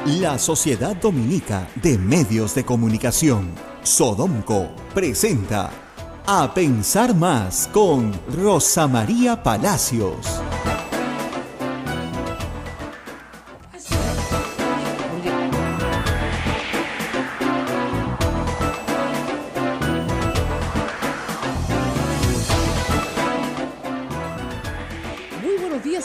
La Sociedad Dominica de Medios de Comunicación, Sodomco, presenta A Pensar Más con Rosa María Palacios.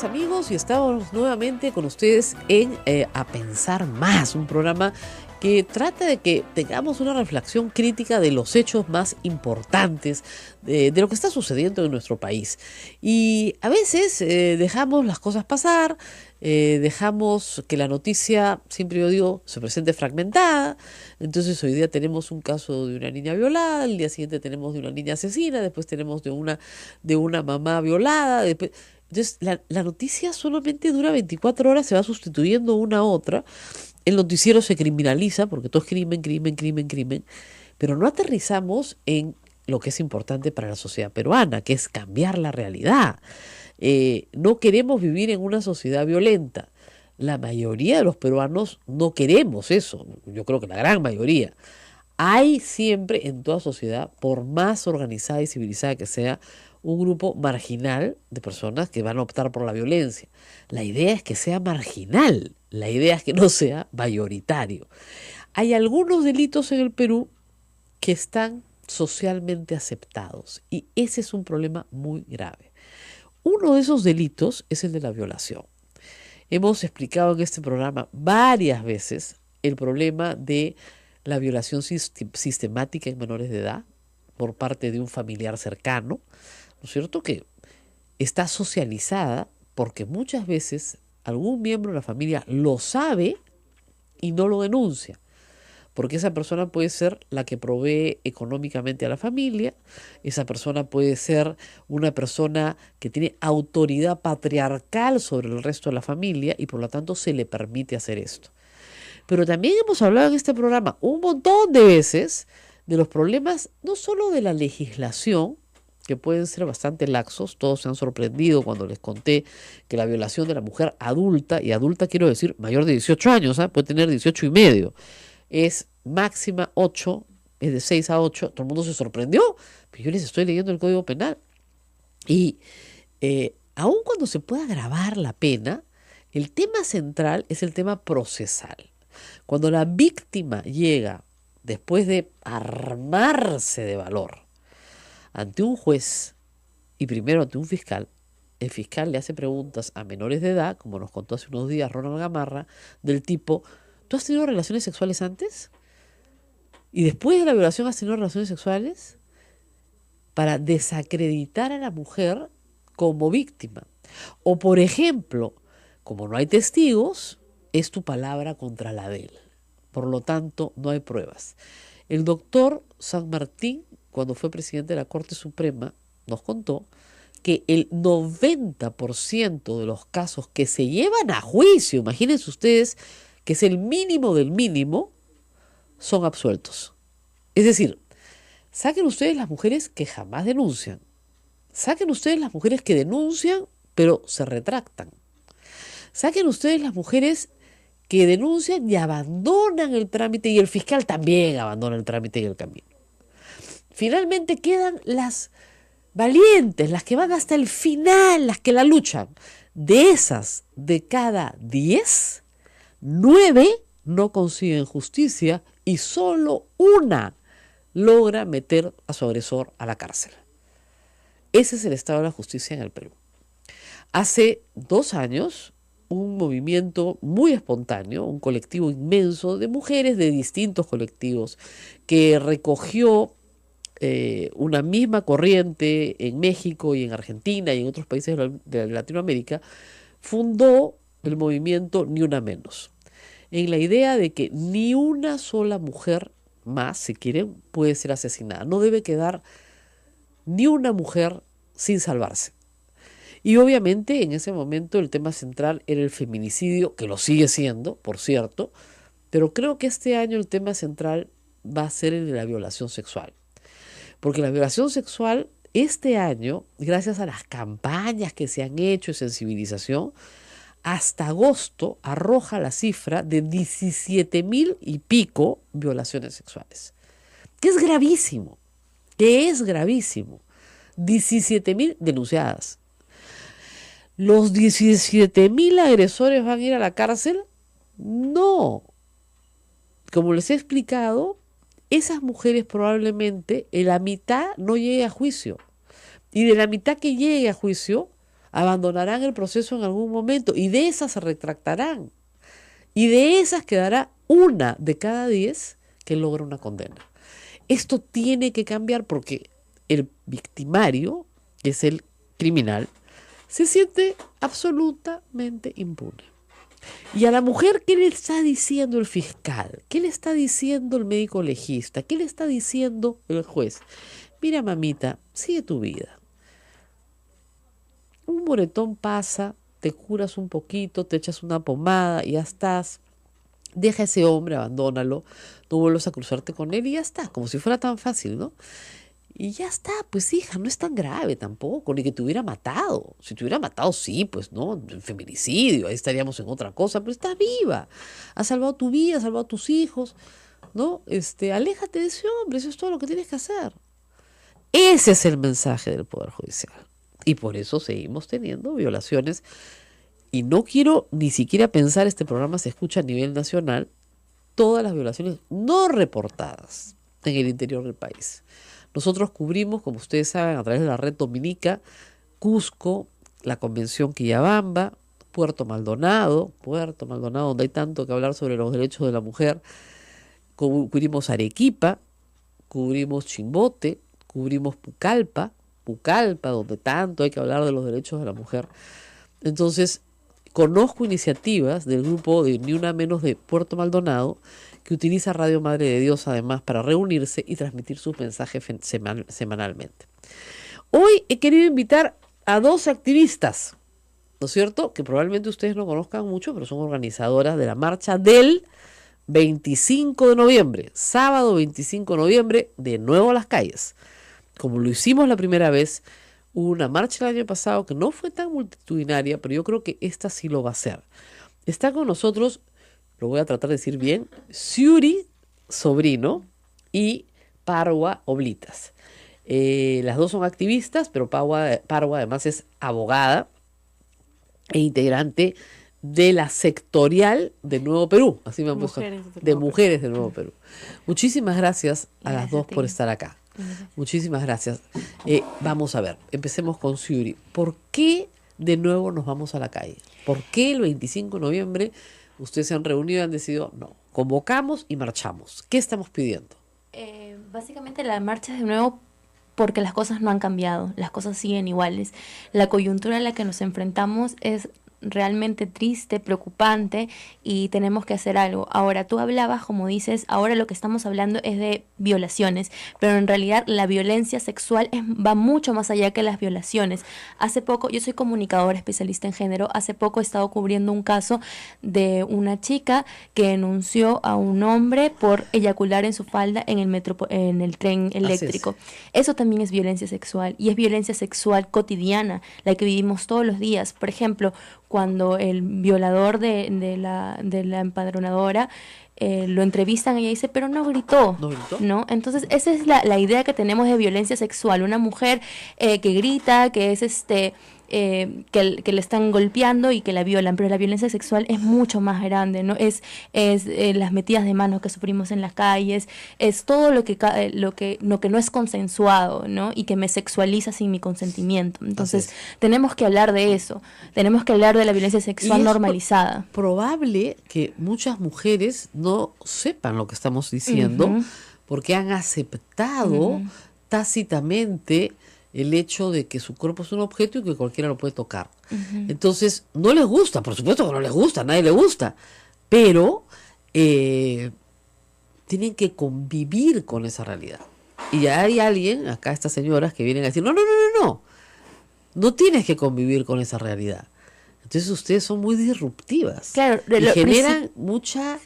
Amigos, y estamos nuevamente con ustedes en A Pensar Más, un programa que trata de que tengamos una reflexión crítica de los hechos más importantes de lo que está sucediendo en nuestro país. Y a veces dejamos las cosas pasar, dejamos que la noticia, siempre yo digo, se presente fragmentada. Entonces hoy día tenemos un caso de una niña violada, el día siguiente tenemos de una niña asesina, después tenemos de una mamá violada, después... Entonces, la noticia solamente dura 24 horas, se va sustituyendo una a otra. El noticiero se criminaliza porque todo es crimen, crimen, crimen, crimen. Pero no aterrizamos en lo que es importante para la sociedad peruana, que es cambiar la realidad. No queremos vivir en una sociedad violenta. La mayoría de los peruanos no queremos eso. Yo creo que la gran mayoría. Hay siempre en toda sociedad, por más organizada y civilizada que sea, un grupo marginal de personas que van a optar por la violencia. La idea es que sea marginal, la idea es que no sea mayoritario. Hay algunos delitos en el Perú que están socialmente aceptados y ese es un problema muy grave. Uno de esos delitos es el de la violación. Hemos explicado en este programa varias veces el problema de la violación sistemática en menores de edad por parte de un familiar cercano, ¿no es cierto? Que está socializada porque muchas veces algún miembro de la familia lo sabe y no lo denuncia. Porque esa persona puede ser la que provee económicamente a la familia, esa persona puede ser una persona que tiene autoridad patriarcal sobre el resto de la familia y por lo tanto se le permite hacer esto. Pero también hemos hablado en este programa un montón de veces de los problemas no solo de la legislación, que pueden ser bastante laxos. Todos se han sorprendido cuando les conté que la violación de la mujer adulta, y adulta quiero decir mayor de 18 años, puede tener 18 y medio, es máxima 8, es de 6 a 8, todo el mundo se sorprendió, pero yo les estoy leyendo el Código Penal. Y aun cuando se pueda agravar la pena, el tema central es el tema procesal. Cuando la víctima llega, después de armarse de valor, ante un juez y primero ante un fiscal, el fiscal le hace preguntas a menores de edad, como nos contó hace unos días Ronald Gamarra, del tipo, ¿tú has tenido relaciones sexuales antes? ¿Y después de la violación has tenido relaciones sexuales? Para desacreditar a la mujer como víctima. O por ejemplo, como no hay testigos, es tu palabra contra la de él. Por lo tanto, no hay pruebas. El doctor San Martín, cuando fue presidente de la Corte Suprema, nos contó que el 90% de los casos que se llevan a juicio, imagínense ustedes, que es el mínimo del mínimo, son absueltos. Es decir, saquen ustedes las mujeres que jamás denuncian. Saquen ustedes las mujeres que denuncian, pero se retractan. Saquen ustedes las mujeres que denuncian y abandonan el trámite, y el fiscal también abandona el trámite y el camino. Finalmente quedan las valientes, las que van hasta el final, las que la luchan. De esas, de cada 10, 9 no consiguen justicia y solo una logra meter a su agresor a la cárcel. Ese es el estado de la justicia en el Perú. Hace 2 años, un movimiento muy espontáneo, un colectivo inmenso de mujeres de distintos colectivos que recogió una misma corriente en México y en Argentina y en otros países de Latinoamérica, fundó el movimiento Ni Una Menos, en la idea de que ni una sola mujer más, si quieren, puede ser asesinada. No debe quedar ni una mujer sin salvarse. Y obviamente en ese momento el tema central era el feminicidio, que lo sigue siendo, por cierto, pero creo que este año el tema central va a ser el de la violación sexual. Porque la violación sexual este año, gracias a las campañas que se han hecho de sensibilización, hasta agosto arroja la cifra de 17.000 y pico violaciones sexuales, que es gravísimo, 17.000 denunciadas. ¿Los 17.000 agresores van a ir a la cárcel? No. Como les he explicado, esas mujeres probablemente en la mitad no llegue a juicio. Y de la mitad que llegue a juicio, abandonarán el proceso en algún momento. Y de esas se retractarán. Y de esas quedará 1 de cada 10 que logra una condena. Esto tiene que cambiar porque el victimario, que es el criminal, se siente absolutamente impune. Y a la mujer, ¿qué le está diciendo el fiscal? ¿Qué le está diciendo el médico legista? ¿Qué le está diciendo el juez? Mira, mamita, sigue tu vida. Un moretón pasa, te curas un poquito, te echas una pomada y ya estás. Deja a ese hombre, abandónalo, no vuelvas a cruzarte con él y ya está, como si fuera tan fácil, ¿no? Y ya está, pues hija, no es tan grave tampoco, ni que te hubiera matado. Si te hubiera matado, sí, pues no, feminicidio, ahí estaríamos en otra cosa, pero estás viva. Has salvado tu vida, has salvado a tus hijos, ¿no? Aléjate de ese hombre, eso es todo lo que tienes que hacer. Ese es el mensaje del Poder Judicial. Y por eso seguimos teniendo violaciones. Y no quiero ni siquiera pensar, este programa se escucha a nivel nacional, todas las violaciones no reportadas en el interior del país. Nosotros cubrimos, como ustedes saben, a través de la red Dominica, Cusco, la Convención Quillabamba, Puerto Maldonado, donde hay tanto que hablar sobre los derechos de la mujer. Cubrimos Arequipa, cubrimos Chimbote, cubrimos Pucallpa, donde tanto hay que hablar de los derechos de la mujer. Entonces, conozco iniciativas del grupo de Ni Una Menos de Puerto Maldonado, que utiliza Radio Madre de Dios además para reunirse y transmitir sus mensajes semanalmente. Hoy he querido invitar a 2 activistas, ¿no es cierto?, que probablemente ustedes no conozcan mucho, pero son organizadoras de la marcha del 25 de noviembre, sábado 25 de noviembre, de nuevo a las calles. Como lo hicimos la primera vez, hubo una marcha el año pasado que no fue tan multitudinaria, pero yo creo que esta sí lo va a ser. Está con nosotros, lo voy a tratar de decir bien, Siuri Sobrino y Parwa Oblitas. Las dos son activistas, pero Parwa además es abogada e integrante de la sectorial de Nuevo Perú, así me han puesto, de Mujeres de Nuevo Perú. Muchísimas gracias a las dos por estar acá. Muchísimas gracias. Vamos a ver, empecemos con Siuri. ¿Por qué de nuevo nos vamos a la calle? ¿Por qué el 25 de noviembre ustedes se han reunido y han decidido, no, convocamos y marchamos? ¿Qué estamos pidiendo? Básicamente la marcha es de nuevo porque las cosas no han cambiado, las cosas siguen iguales. La coyuntura a la que nos enfrentamos es realmente triste, preocupante y tenemos que hacer algo. Ahora, tú hablabas, como dices, ahora lo que estamos hablando es de violaciones, pero en realidad la violencia sexual va mucho más allá que las violaciones. Hace poco, yo soy comunicadora especialista en género, hace poco he estado cubriendo un caso de una chica que denunció a un hombre por eyacular en su falda en el tren eléctrico. Eso también es violencia sexual y es violencia sexual cotidiana, la que vivimos todos los días. Por ejemplo, cuando el violador de la empadronadora lo entrevistan, ella dice, pero no gritó, ¿no? Entonces esa es la idea que tenemos de violencia sexual, una mujer que grita, que es que le están golpeando y que la violan, pero la violencia sexual es mucho más grande, ¿no? Es las metidas de manos que sufrimos en las calles, es todo lo que no es consensuado, ¿no? Y que me sexualiza sin mi consentimiento. Entonces tenemos que hablar de eso, tenemos que hablar de la violencia sexual normalizada. Es probable que muchas mujeres no sepan lo que estamos diciendo, porque han aceptado tácitamente el hecho de que su cuerpo es un objeto y que cualquiera lo puede tocar. Entonces, no les gusta, por supuesto que no les gusta, a nadie le gusta, pero tienen que convivir con esa realidad. Y hay alguien, acá estas señoras, que vienen a decir, no tienes que convivir con esa realidad. Entonces ustedes son muy disruptivas, claro, y generan mucha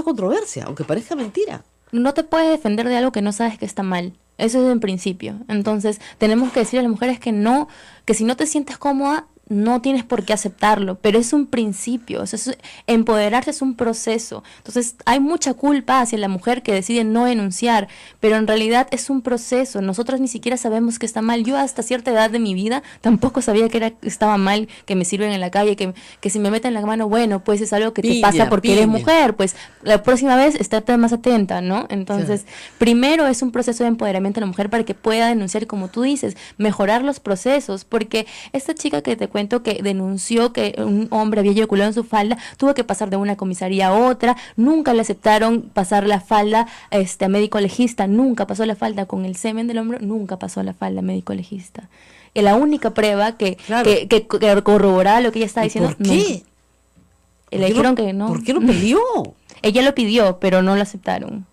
controversia, aunque parezca mentira. No te puedes defender de algo que no sabes que está mal. Eso es en principio. Entonces, tenemos que decirle a las mujeres que si no te sientes cómoda, no tienes por qué aceptarlo, pero es un principio, o sea, empoderarse es un proceso. Entonces hay mucha culpa hacia la mujer que decide no denunciar, pero en realidad es un proceso. Nosotros ni siquiera sabemos que está mal. Yo hasta cierta edad de mi vida tampoco sabía que estaba mal que me sirven en la calle, que si me meten la mano, bueno, pues es algo que te pasa porque eres mujer, pues la próxima vez estate más atenta, ¿no? Entonces, primero es un proceso de empoderamiento de la mujer para que pueda denunciar, como tú dices, mejorar los procesos, porque esta chica que te cuento que denunció que un hombre había eyaculado en su falda, tuvo que pasar de una comisaría a otra, nunca le aceptaron pasar la falda a médico legista, nunca pasó la falda con el semen del hombre, nunca pasó la falda a médico legista. Y la única prueba que corroboraba lo que ella estaba diciendo. ¿Por qué? Le dijeron que no. ¿Por qué lo pidió? Ella lo pidió, pero no lo aceptaron.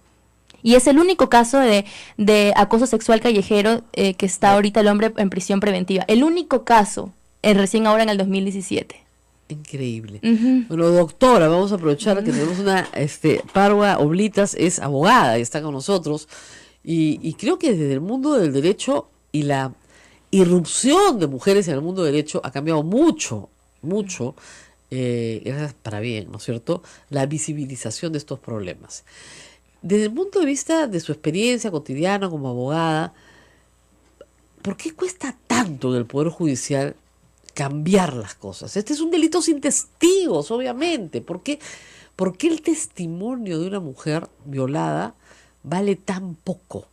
Y es el único caso de acoso sexual callejero que está ahorita el hombre en prisión preventiva. El único caso, recién ahora en el 2017. Increíble. Bueno, doctora, vamos a aprovechar que tenemos una Parva Oblitas, es abogada y está con nosotros. Y creo que desde el mundo del derecho y la irrupción de mujeres en el mundo del derecho ha cambiado mucho, gracias para bien, ¿no es cierto?, la visibilización de estos problemas. Desde el punto de vista de su experiencia cotidiana como abogada, ¿por qué cuesta tanto en el Poder Judicial cambiar las cosas? Este es un delito sin testigos, obviamente. ¿Por qué el testimonio de una mujer violada vale tan poco?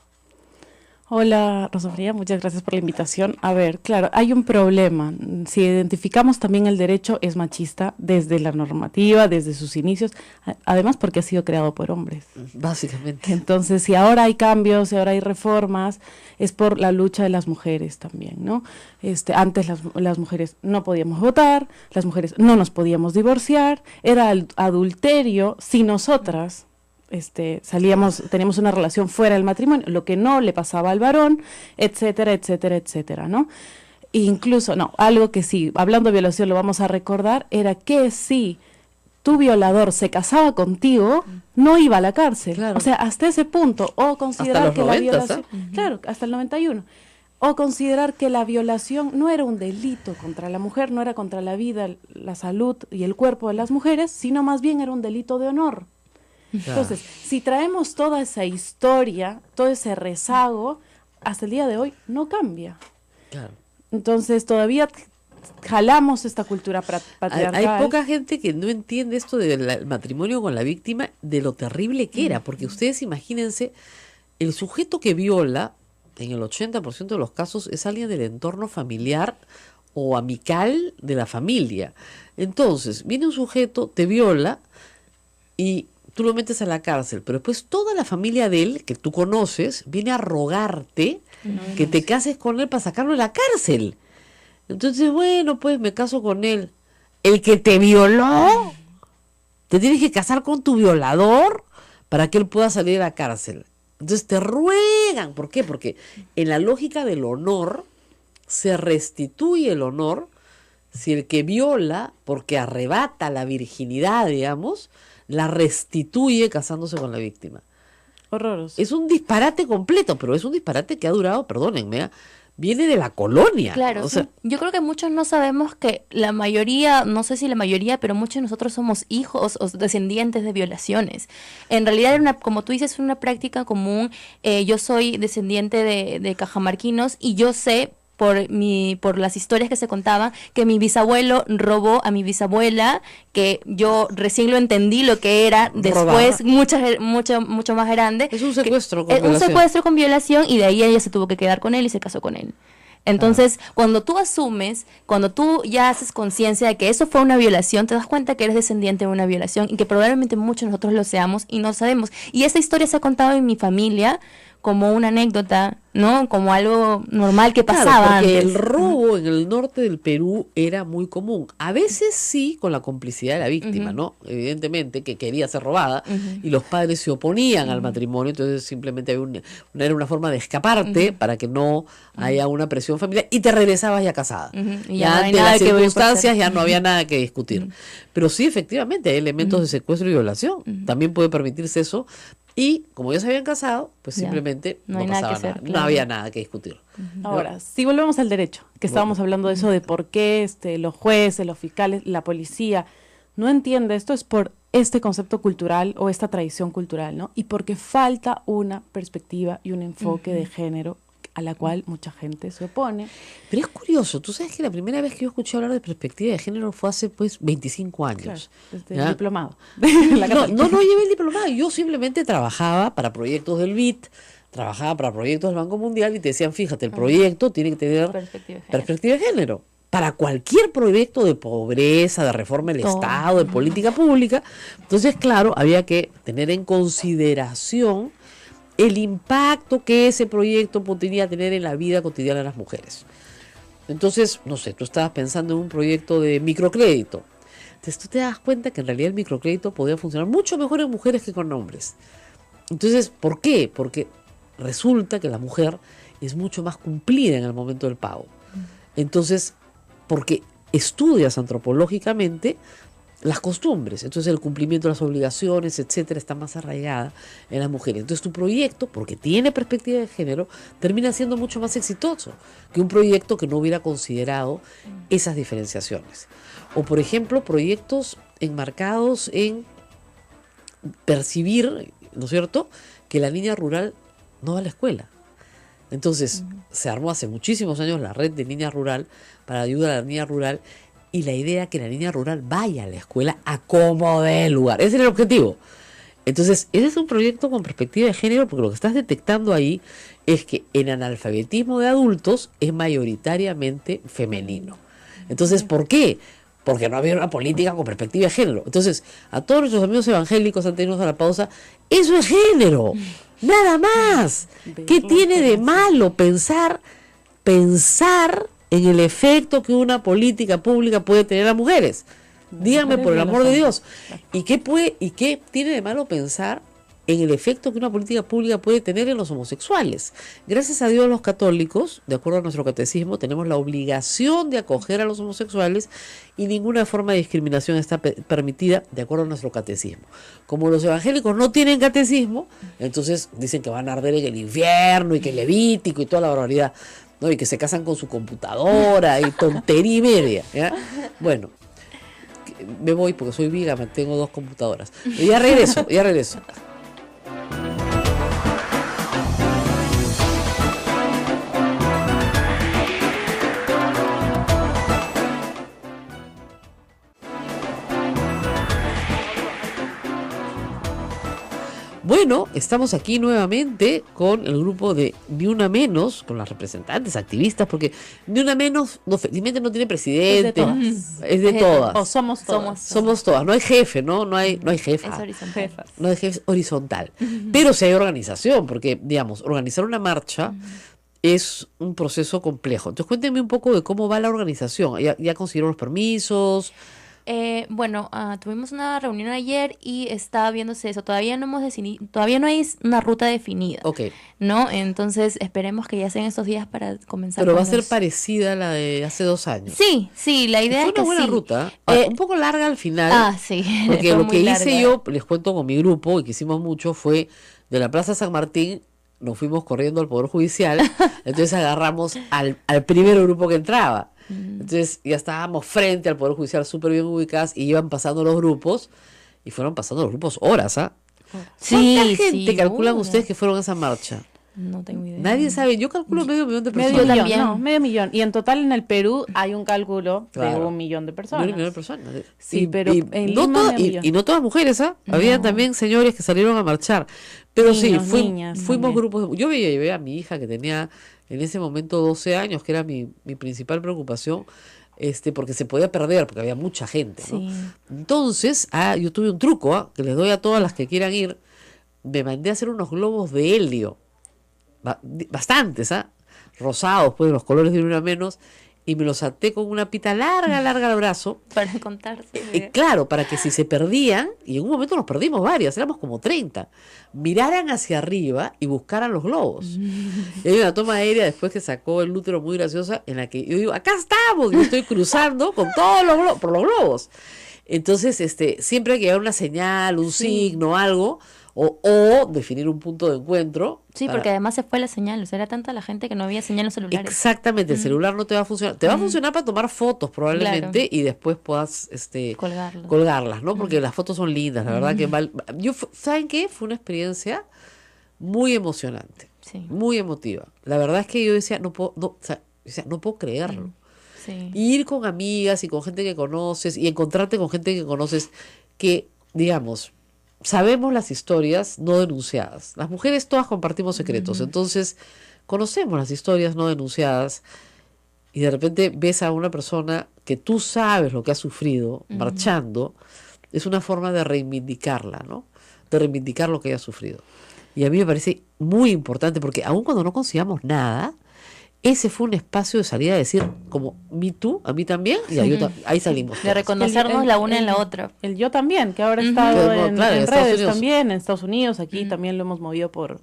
Hola, Rosa María, muchas gracias por la invitación. A ver, claro, hay un problema. Si identificamos también el derecho es machista desde la normativa, desde sus inicios, además porque ha sido creado por hombres. Básicamente. Entonces, si ahora hay cambios, si ahora hay reformas, es por la lucha de las mujeres también, ¿no? Antes las mujeres no podíamos votar, las mujeres no nos podíamos divorciar, era adulterio si nosotras teníamos una relación fuera del matrimonio, lo que no le pasaba al varón, etcétera, etcétera, etcétera, ¿no? Incluso, algo que sí, hablando de violación lo vamos a recordar, era que si tu violador se casaba contigo, no iba a la cárcel. Claro. O sea, hasta ese punto, o considerar que 90, la violación, claro, hasta el 91, o considerar que la violación no era un delito contra la mujer, no era contra la vida, la salud y el cuerpo de las mujeres, sino más bien era un delito de honor. Entonces, si traemos toda esa historia, todo ese rezago, hasta el día de hoy no cambia. Claro. Entonces, todavía jalamos esta cultura patriarcal. Hay poca gente que no entiende esto del matrimonio con la víctima, de lo terrible que era, porque ustedes imagínense, el sujeto que viola, en el 80% de los casos, es alguien del entorno familiar o amical de la familia. Entonces, viene un sujeto, te viola y tú lo metes a la cárcel, pero después toda la familia de él, que tú conoces, viene a rogarte que te cases con él para sacarlo de la cárcel. Entonces, bueno, pues me caso con él. El que te violó, te tienes que casar con tu violador para que él pueda salir de la cárcel. Entonces te ruegan. ¿Por qué? Porque en la lógica del honor, se restituye el honor si el que viola, porque arrebata la virginidad, digamos, la restituye casándose con la víctima. Horroroso. Es un disparate completo, pero es un disparate que ha durado, perdónenme, viene de la colonia. Claro, o sea, yo creo que muchos no sabemos que la mayoría, no sé si la mayoría, pero muchos de nosotros somos hijos o descendientes de violaciones. En realidad, como tú dices, es una práctica común. Yo soy descendiente de cajamarquinos y yo sé por las historias que se contaban, que mi bisabuelo robó a mi bisabuela, que yo recién lo entendí lo que era, después mucho más grande. Es un secuestro con violación. Un secuestro con violación, y de ahí ella se tuvo que quedar con él y se casó con él. Entonces, cuando tú asumes, cuando tú ya haces conciencia de que eso fue una violación, te das cuenta que eres descendiente de una violación y que probablemente muchos de nosotros lo seamos y no sabemos. Y esa historia se ha contado en mi familia como una anécdota, ¿no? Como algo normal que pasaba porque antes. el robo en el norte del Perú era muy común. A veces sí con la complicidad de la víctima, ¿no? Evidentemente que quería ser robada y los padres se oponían al matrimonio, entonces simplemente había era una forma de escaparte para que no haya una presión familiar y te regresabas ya casada. Y ya no hay ante nada las que circunstancias ya no había nada que discutir. Pero sí, efectivamente, hay elementos de secuestro y violación. También puede permitirse eso. Y como ya se habían casado, pues Ya, simplemente no no hay nada que pasaba hacer, nada, no claro. había nada que discutir. Ahora, si volvemos al derecho, que estábamos hablando de eso, de por qué los jueces, los fiscales, la policía no entiende esto, es por este concepto cultural o esta tradición cultural, ¿no? Y porque falta una perspectiva y un enfoque de género a la cual mucha gente se opone. Pero es curioso, tú sabes que la primera vez que yo escuché hablar de perspectiva de género fue hace pues 25 años. Claro, desde ¿Ya? el diplomado. La No, Católica. no llevé el diplomado, yo simplemente trabajaba para proyectos del BID, trabajaba para proyectos del Banco Mundial y te decían, fíjate, el proyecto tiene que tener Perspectiva de género. perspectiva de género. Para cualquier proyecto de pobreza, de reforma del Todo. Estado, de política pública. Entonces, claro, había que tener en consideración el impacto que ese proyecto podría tener en la vida cotidiana de las mujeres. Entonces, no sé, tú estabas pensando en un proyecto de microcrédito. Entonces tú te das cuenta que en realidad el microcrédito podría funcionar mucho mejor en mujeres que con hombres. Entonces, ¿por qué? Porque resulta que la mujer es mucho más cumplida en el momento del pago. Entonces, porque estudias antropológicamente las costumbres, entonces el cumplimiento de las obligaciones, etcétera, está más arraigada en las mujeres. Entonces tu proyecto, porque tiene perspectiva de género, termina siendo mucho más exitoso que un proyecto que no hubiera considerado esas diferenciaciones. O por ejemplo, proyectos enmarcados en percibir, ¿no es cierto?, que la niña rural no va a la escuela. Entonces, se armó hace muchísimos años la red de niña rural para ayudar a la niña rural y la idea que la niña rural vaya a la escuela a como dé lugar. Ese era el objetivo. Entonces, ese es un proyecto con perspectiva de género porque lo que estás detectando ahí es que el analfabetismo de adultos es mayoritariamente femenino. Entonces, ¿por qué? Porque no había una política con perspectiva de género. Entonces, a todos nuestros amigos evangélicos, antes de irnos a la pausa, eso es género, nada más. ¿Qué tiene de malo pensar en el efecto que una política pública puede tener a las mujeres? Díganme por el amor de Dios. ¿Y qué tiene de malo pensar en el efecto que una política pública puede tener en los homosexuales? Gracias a Dios los católicos, de acuerdo a nuestro catecismo, tenemos la obligación de acoger a los homosexuales y ninguna forma de discriminación está permitida de acuerdo a nuestro catecismo. Como los evangélicos no tienen catecismo, entonces dicen que van a arder en el infierno y que el Levítico y toda la barbaridad, ¿no? Y que se casan con su computadora y tontería y media, ¿ya? Bueno, me voy porque soy vígama, tengo 2 computadoras. Y ya regreso. Bueno, estamos aquí nuevamente con el grupo de Ni Una Menos, con las representantes, activistas, porque Ni Una Menos no, felizmente no tiene presidente, es de todas. O somos todas. Somos todas, no hay jefe, ¿no? No hay jefa. Es horizontal. No hay jefe, es horizontal. Pero sí hay organización, porque, digamos, organizar una marcha es un proceso complejo. Entonces, cuéntenme un poco de cómo va la organización. ¿Ya consiguieron los permisos? Bueno, tuvimos una reunión ayer y está viéndose eso. Todavía no hemos definido, todavía no hay una ruta definida, Ok. ¿no? Entonces esperemos que ya sean estos días para comenzar. Pero va a con ser los- parecida a la de hace 2 años. Sí, la idea Fue es que una buena sí. ruta, un poco larga al final. Sí. Porque fue lo muy que larga. hice yo, les cuento con mi grupo, y que hicimos mucho, fue de la Plaza San Martín, nos fuimos corriendo al Poder Judicial, entonces agarramos al primer grupo que entraba. Entonces ya estábamos frente al Poder Judicial súper bien ubicadas y iban pasando los grupos, y fueron pasando los grupos horas, ¿ah? Sí, ¿Cuánta gente sí, calculan horas. ustedes que fueron a esa marcha? No tengo idea. Nadie sabe, yo calculo medio millón de Medio personas. Yo millón, también. no, medio millón. Y en total en el Perú hay un cálculo de Claro. 1 millón de personas. Medio millón de personas. Sí, pero en no Lima todas- medio millón. y no todas mujeres, ¿ah? Había también señores que salieron a marchar. Pero Niños, sí, niñas fuimos también. grupos. Yo llevé a mi hija que tenía en ese momento 12 años, que era mi principal preocupación, porque se podía perder, porque había mucha gente, ¿no? Sí. Entonces, yo tuve un truco, que les doy a todas las que quieran ir. Me mandé a hacer unos globos de helio, bastantes, rosados, pues los colores de Ni Una Menos, y me los até con una pita larga al brazo. Para contarse. Claro, para que si se perdían, y en un momento nos perdimos varias, éramos como 30, miraran hacia arriba y buscaran los globos. Y hay una toma aérea después que sacó el útero muy graciosa, en la que yo digo, acá estamos, y yo estoy cruzando con todos los globos, por los globos. Entonces, siempre hay que dar una señal, un signo, algo, o definir un punto de encuentro. Sí, porque además se fue la señal, o sea, era tanta la gente que no había señal en los celulares. Exactamente, el celular no te va a funcionar. Te va a funcionar para tomar fotos probablemente, y después puedas colgarlas, ¿no? Porque las fotos son lindas, la verdad que ¿saben qué? Fue una experiencia muy emocionante, muy emotiva. La verdad es que yo decía, no puedo creerlo. Sí. Y ir con amigas y con gente que conoces y encontrarte con gente que conoces que, digamos, sabemos las historias no denunciadas. Las mujeres todas compartimos secretos, entonces conocemos las historias no denunciadas, y de repente ves a una persona que tú sabes lo que ha sufrido marchando. Es una forma de reivindicarla, ¿no? De reivindicar lo que ella ha sufrido. Y a mí me parece muy importante, porque aun cuando no consigamos nada, ese fue un espacio de salida, de decir, como, me too, a mí también, y ahí salimos. De reconocernos la una en la otra. El yo también, que ahora he estado en Estados redes Unidos. también, en Estados Unidos, aquí también lo hemos movido por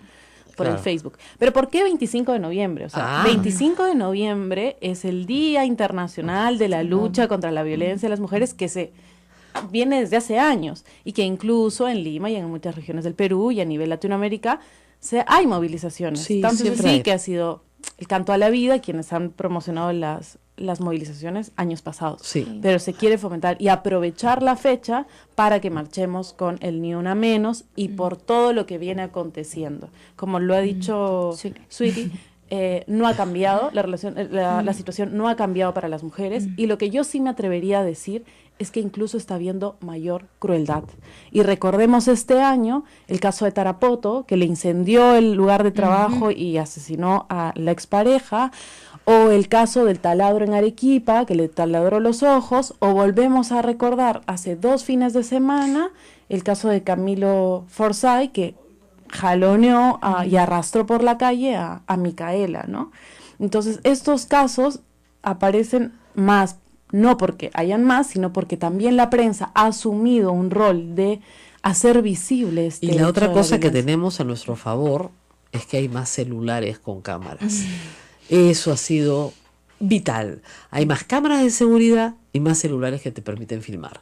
Claro. el Facebook. Pero ¿por qué 25 de noviembre? O sea, 25 de noviembre es el Día Internacional de la Lucha contra la Violencia de las Mujeres, que se viene desde hace años, y que incluso en Lima y en muchas regiones del Perú y a nivel Latinoamérica hay movilizaciones. Sí, Tanto es siempre así hay. que ha sido el Canto a la Vida quienes han promocionado las movilizaciones años pasados. Sí. Pero se quiere fomentar y aprovechar la fecha para que marchemos con el Ni Una Menos y por todo lo que viene aconteciendo. Como lo ha dicho Sweetie, no ha cambiado, la situación no ha cambiado para las mujeres, y lo que yo sí me atrevería a decir es que incluso está habiendo mayor crueldad. Y recordemos este año el caso de Tarapoto, que le incendió el lugar de trabajo y asesinó a la expareja, o el caso del taladro en Arequipa, que le taladró los ojos, o volvemos a recordar hace 2 fines de semana el caso de Camilo Forsyth, que jaloneó y arrastró por la calle a Micaela, ¿no? Entonces, estos casos aparecen más, no porque hayan más, sino porque también la prensa ha asumido un rol de hacer visible este Y la hecho otra de cosa que violencia. tenemos a nuestro favor es que hay más celulares con cámaras. Eso ha sido vital. Hay más cámaras de seguridad y más celulares que te permiten filmar.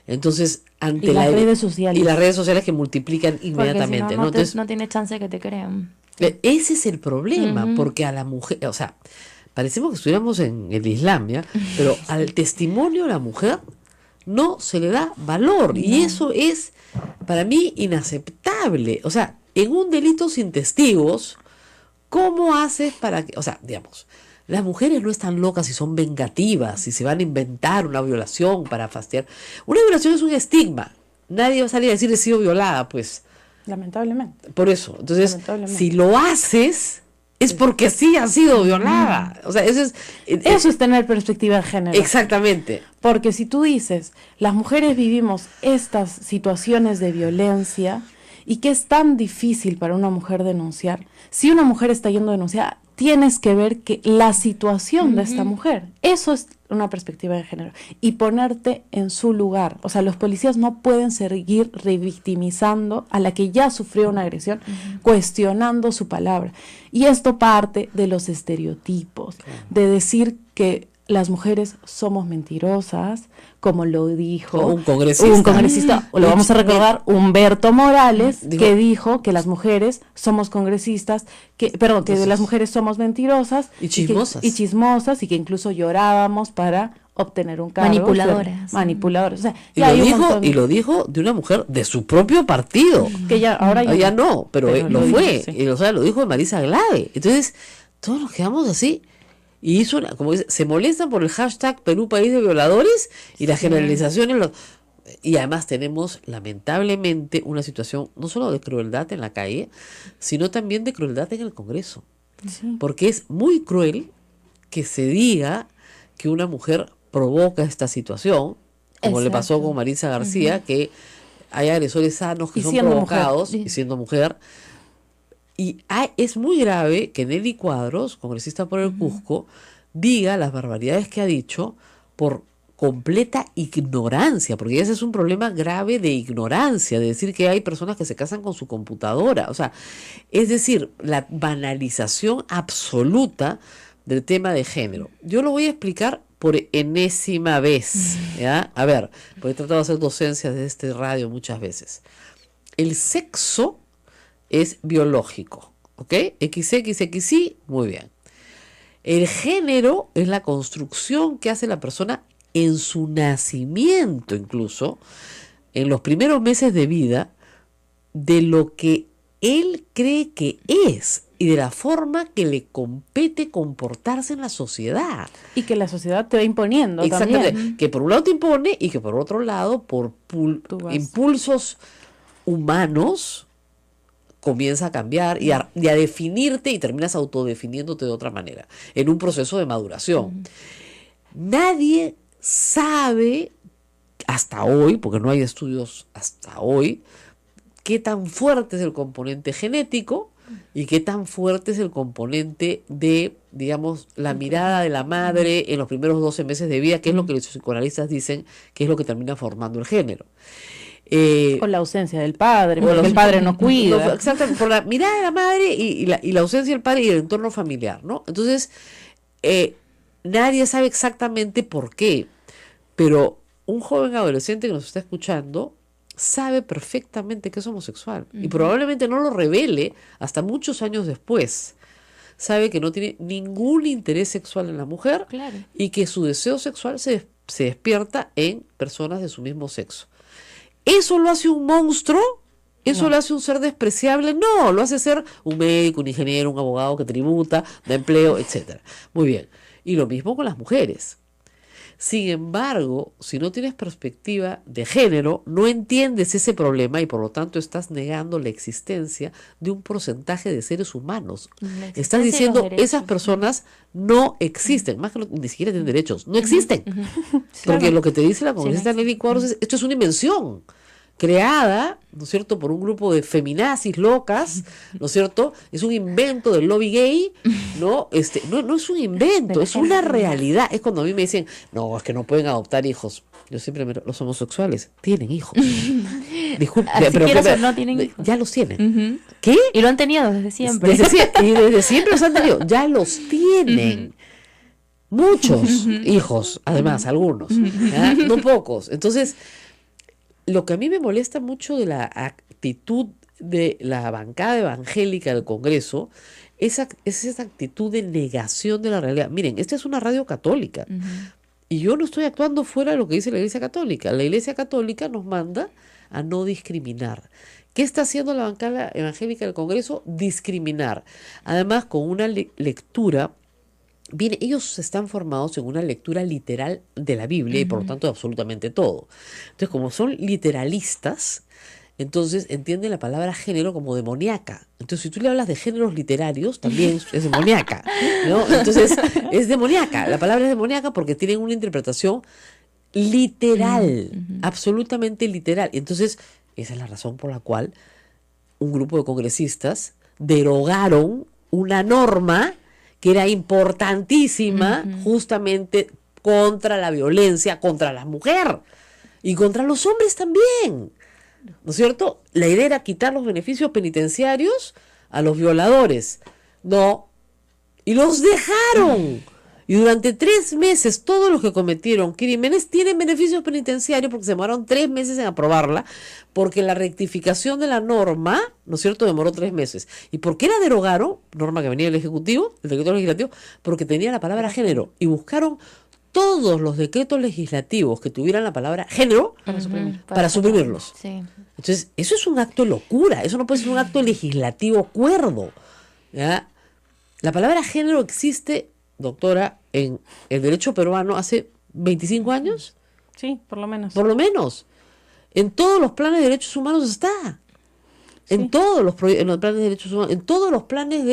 Entonces, ante Y las redes sociales. Y las redes sociales que multiplican inmediatamente, Porque si ¿no? no, Entonces, no tiene chance que te crean. ese es el problema, porque a la mujer, o sea, parecemos que estuviéramos en el Islam, ¿ya? Pero al testimonio de la mujer no se le da valor, y eso es para mí inaceptable. O sea, en un delito sin testigos, ¿cómo haces para que, o sea, digamos, las mujeres no están locas y son vengativas y se van a inventar una violación para fastidiar? Una violación es un estigma. Nadie va a salir a decir he sido violada, pues. Lamentablemente. Por eso. Entonces, Lamentablemente. si lo haces, es porque sí has sido violada. O sea, eso es tener perspectiva de género. exactamente. Porque si tú dices, las mujeres vivimos estas situaciones de violencia y que es tan difícil para una mujer denunciar, si una mujer está yendo a denunciar, tienes que ver que la situación de esta mujer, eso es una perspectiva de género, y ponerte en su lugar. O sea, los policías no pueden seguir revictimizando a la que ya sufrió una agresión, cuestionando su palabra. Y esto parte de los estereotipos, de decir que las mujeres somos mentirosas, como lo dijo Un congresista. lo vamos a recordar, Humberto Morales, Dijo- que dijo que las mujeres somos congresistas, que las mujeres somos mentirosas Y chismosas. y chismosas, y que incluso llorábamos para obtener un cargo. Manipuladoras. Manipuladores. O sea, Y ya lo, hay un dijo, montón y lo dijo de una mujer de su propio partido. que ya ahora Ya no, pero lo dijo, fue. sí. Y, o sea, lo dijo Marisa Glave. Entonces, todos nos quedamos así. Y hizo como dice, se molestan por el hashtag Perú País de Violadores y las generalizaciones. Y además tenemos, lamentablemente, una situación no solo de crueldad en la calle, sino también de crueldad en el Congreso. Sí. Porque es muy cruel que se diga que una mujer provoca esta situación, como le pasó Exacto. con Marisa García, que hay agresores sanos que Y son siendo provocados mujer. y siendo mujer. Y es muy grave que Nelly Cuadros, congresista por el Cusco, diga las barbaridades que ha dicho por completa ignorancia, porque ese es un problema grave de ignorancia, de decir que hay personas que se casan con su computadora. O sea, es decir, la banalización absoluta del tema de género. Yo lo voy a explicar por enésima vez, ¿ya? A ver, porque he tratado de hacer docencia de este radio muchas veces. el sexo es biológico, ¿ok? XXXY, muy bien. El género es la construcción que hace la persona en su nacimiento, incluso en los primeros meses de vida, de lo que él cree que es y de la forma que le compete comportarse en la sociedad. Y que la sociedad te va imponiendo Exactamente, también. que por un lado te impone y que por otro lado, por impulsos humanos, comienza a cambiar y a definirte y terminas autodefiniéndote de otra manera, en un proceso de maduración. Nadie sabe hasta hoy, porque no hay estudios hasta hoy, qué tan fuerte es el componente genético y qué tan fuerte es el componente de, digamos, la mirada de la madre en los primeros 12 meses de vida, que es lo que los psicoanalistas dicen que es lo que termina formando el género. O la ausencia del padre, porque el padre no cuida. Exactamente, por la mirada de la madre y la ausencia del padre y el entorno familiar, ¿no? Entonces, nadie sabe exactamente por qué, pero un joven adolescente que nos está escuchando sabe perfectamente que es homosexual y probablemente no lo revele hasta muchos años después. Sabe que no tiene ningún interés sexual en la mujer, Claro. y que su deseo sexual se despierta en personas de su mismo sexo. ¿Eso lo hace un monstruo? ¿Eso lo hace un ser despreciable? No, lo hace ser un médico, un ingeniero, un abogado que tributa, da empleo, etcétera. Muy bien. Y lo mismo con las mujeres. Sin embargo, si no tienes perspectiva de género, no entiendes ese problema y por lo tanto estás negando la existencia de un porcentaje de seres humanos. La existencia Estás de los diciendo, derechos. esas personas no existen, más que ni siquiera tienen derechos, no existen. Porque lo que te dice la congresista Nelly Cuadros es, esto es una invención creada, ¿no es cierto?, por un grupo de feminazis locas, ¿no es cierto? Es un invento del lobby gay, ¿no? No es un invento, es una realidad. Es cuando a mí me dicen, no, es que no pueden adoptar hijos. Yo siempre los homosexuales tienen hijos. Disculpe, Así quieras o no, tienen hijos. ya los tienen. ¿Qué? Y lo han tenido desde siempre. Desde siempre los han tenido, ya los tienen. Muchos hijos, además, algunos, ¿ya? No pocos. Entonces, lo que a mí me molesta mucho de la actitud de la bancada evangélica del Congreso es esa actitud de negación de la realidad. Miren, esta es una radio católica y yo no estoy actuando fuera de lo que dice la Iglesia Católica. La Iglesia Católica nos manda a no discriminar. ¿Qué está haciendo la bancada evangélica del Congreso? Discriminar. Además, con una lectura. Bien, ellos están formados en una lectura literal de la Biblia y por lo tanto de absolutamente todo. Entonces, como son literalistas, entonces entienden la palabra género como demoníaca. Entonces, si tú le hablas de géneros literarios, también es demoníaca, ¿no? Entonces, es demoníaca. La palabra es demoníaca porque tienen una interpretación literal, absolutamente literal. Entonces, esa es la razón por la cual un grupo de congresistas derogaron una norma que era importantísima justamente contra la violencia contra la mujer y contra los hombres también, ¿no es cierto? La idea era quitar los beneficios penitenciarios a los violadores, no, y los dejaron. Y durante 3 meses todos los que cometieron crímenes tienen beneficios penitenciarios porque se demoraron 3 meses en aprobarla, porque la rectificación de la norma, ¿no es cierto?, demoró 3 meses. ¿Y por qué la derogaron? Norma que venía del Ejecutivo, del decreto legislativo, porque tenía la palabra género. Y buscaron todos los decretos legislativos que tuvieran la palabra género para suprimirlos. Sí. Entonces, eso es un acto de locura, eso no puede ser un acto legislativo cuerdo, ¿ya? La palabra género existe, doctora, en el derecho peruano hace 25 años. Sí, por lo menos. Por lo menos. En todos los planes de derechos humanos está. En todos los planes de derechos humanos, en todos los planes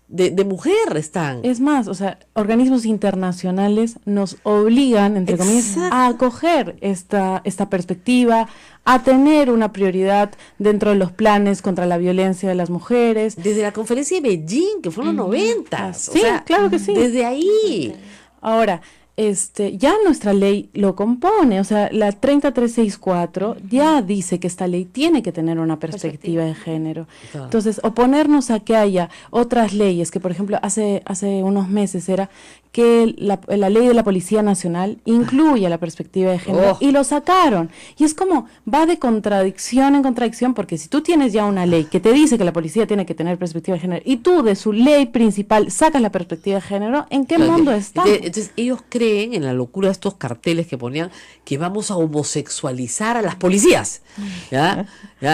de mujer están. Es más, o sea, organismos internacionales nos obligan, entre comillas, a acoger esta perspectiva, a tener una prioridad dentro de los planes contra la violencia de las mujeres. Desde la conferencia de Beijing, que fue en los 90. Sí, claro que sí. Desde ahí. Ahora, ya nuestra ley lo compone, o sea, la 30364 ya dice que esta ley tiene que tener una perspectiva de género. Claro. Entonces, oponernos a que haya otras leyes, que por ejemplo hace unos meses era que la ley de la Policía Nacional incluya la perspectiva de género y lo sacaron. Y es como, va de contradicción en contradicción, porque si tú tienes ya una ley que te dice que la policía tiene que tener perspectiva de género y tú de su ley principal sacas la perspectiva de género, ¿en qué mundo estamos? Entonces ellos creen en la locura de estos carteles que ponían que vamos a homosexualizar a las policías, ¿ya?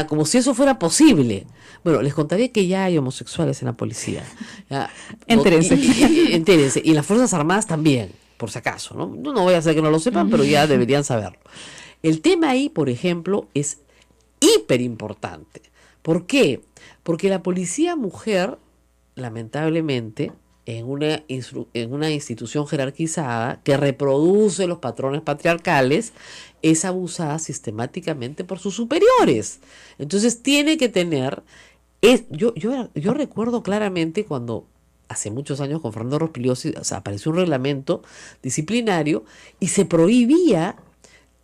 Como si eso fuera posible. Bueno, les contaré que ya hay homosexuales en la policía. ¿Ya? Entérense. Entérense. Y en las Fuerzas Armadas también, por si acaso, ¿no? No voy a hacer que no lo sepan, pero ya deberían saberlo. El tema ahí, por ejemplo, es hiper importante. ¿Por qué? Porque la policía mujer, lamentablemente, en una institución jerarquizada que reproduce los patrones patriarcales, es abusada sistemáticamente por sus superiores. Entonces tiene que tener... Yo recuerdo claramente cuando hace muchos años con Fernando Rospigliosi, apareció un reglamento disciplinario y se prohibía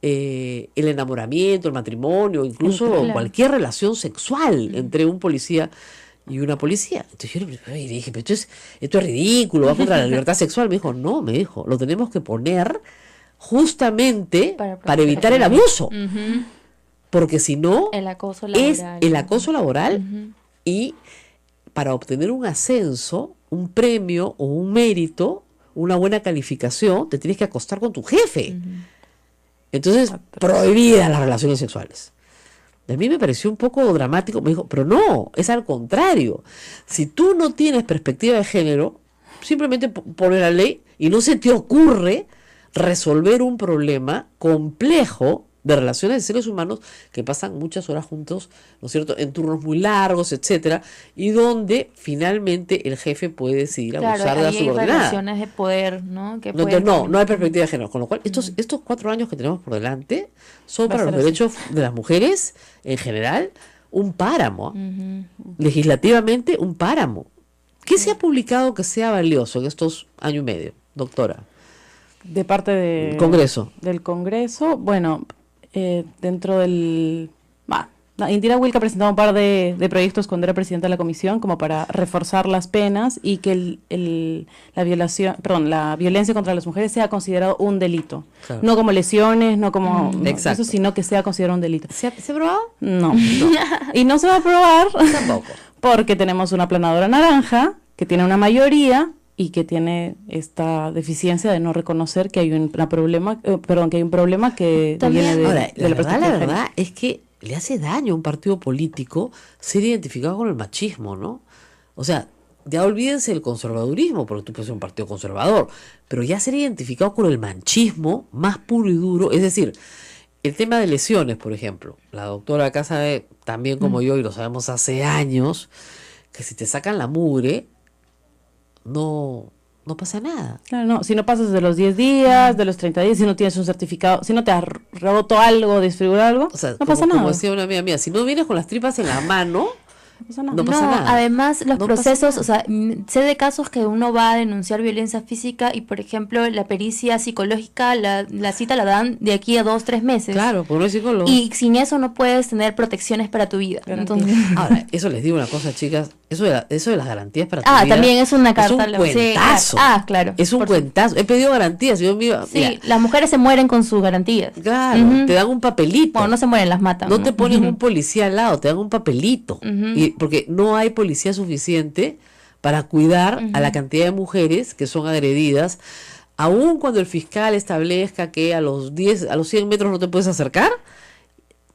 el enamoramiento, el matrimonio, incluso cualquier relación sexual entre un policía y una policía. Entonces yo le dije, pero esto es ridículo, va contra la libertad sexual. Me dijo, no, lo tenemos que poner justamente para evitar el abuso. Porque si no, el acoso laboral, es el acoso laboral y para obtener un ascenso, un premio o un mérito, una buena calificación, te tienes que acostar con tu jefe. Entonces, prohibidas las relaciones sexuales. A mí me pareció un poco dramático. Me dijo, pero no, es al contrario. Si tú no tienes perspectiva de género, simplemente pones la ley y no se te ocurre resolver un problema complejo de relaciones de seres humanos que pasan muchas horas juntos, ¿no es cierto?, en turnos muy largos, etcétera, y donde finalmente el jefe puede decidir abusar de la subordinada. Hay relaciones de poder, ¿no? Que no hay perspectiva de género, con lo cual estos 4 años que tenemos por delante son para los derechos de las mujeres en general un páramo, legislativamente un páramo. ¿Qué se ha publicado que sea valioso en estos años y medio, doctora? De parte del Congreso, bueno, dentro del... Indira Wilk ha presentado un par de proyectos cuando era presidenta de la comisión como para reforzar las penas y que la violencia contra las mujeres sea considerado un delito. Claro. No como lesiones, no como eso, sino que sea considerado un delito. ¿Se ha probado? No. Y no se va a aprobar tampoco, porque tenemos una aplanadora naranja que tiene una mayoría y que tiene esta deficiencia de no reconocer que hay un problema que viene de la perspectiva. La verdad es que le hace daño a un partido político ser identificado con el machismo, ¿no? O sea, ya olvídense del conservadurismo, porque tú puedes ser un partido conservador, pero ya ser identificado con el machismo más puro y duro, es decir, el tema de lesiones, por ejemplo, la doctora acá sabe también como yo, y lo sabemos hace años, que si te sacan la mugre, no pasa nada. Claro, no, si no pasas de los 10 días, de los 30 días, si no tienes un certificado, si no te has roto algo, desfigurado algo, o sea, no pasa nada. Como decía una amiga mía, si no vienes con las tripas en la mano, no pasa nada. Además, los procesos, o sea, sé de casos que uno va a denunciar violencia física y, por ejemplo, la pericia psicológica, la cita la dan de aquí a 2-3 meses. Claro, porque no es psicólogo. Y sin eso no puedes tener protecciones para tu vida. Entonces... Ahora, eso les digo una cosa, chicas, eso de las garantías para tu vida. También es una carta. Es un cuentazo. Claro. Es un cuentazo. He pedido garantías. Mira, las mujeres se mueren con sus garantías. Claro, te dan un papelito. Bueno, no se mueren, las matan. No te ponen un policía al lado, te dan un papelito. Porque no hay policía suficiente para cuidar a la cantidad de mujeres que son agredidas, aun cuando el fiscal establezca que a los 100 metros no te puedes acercar.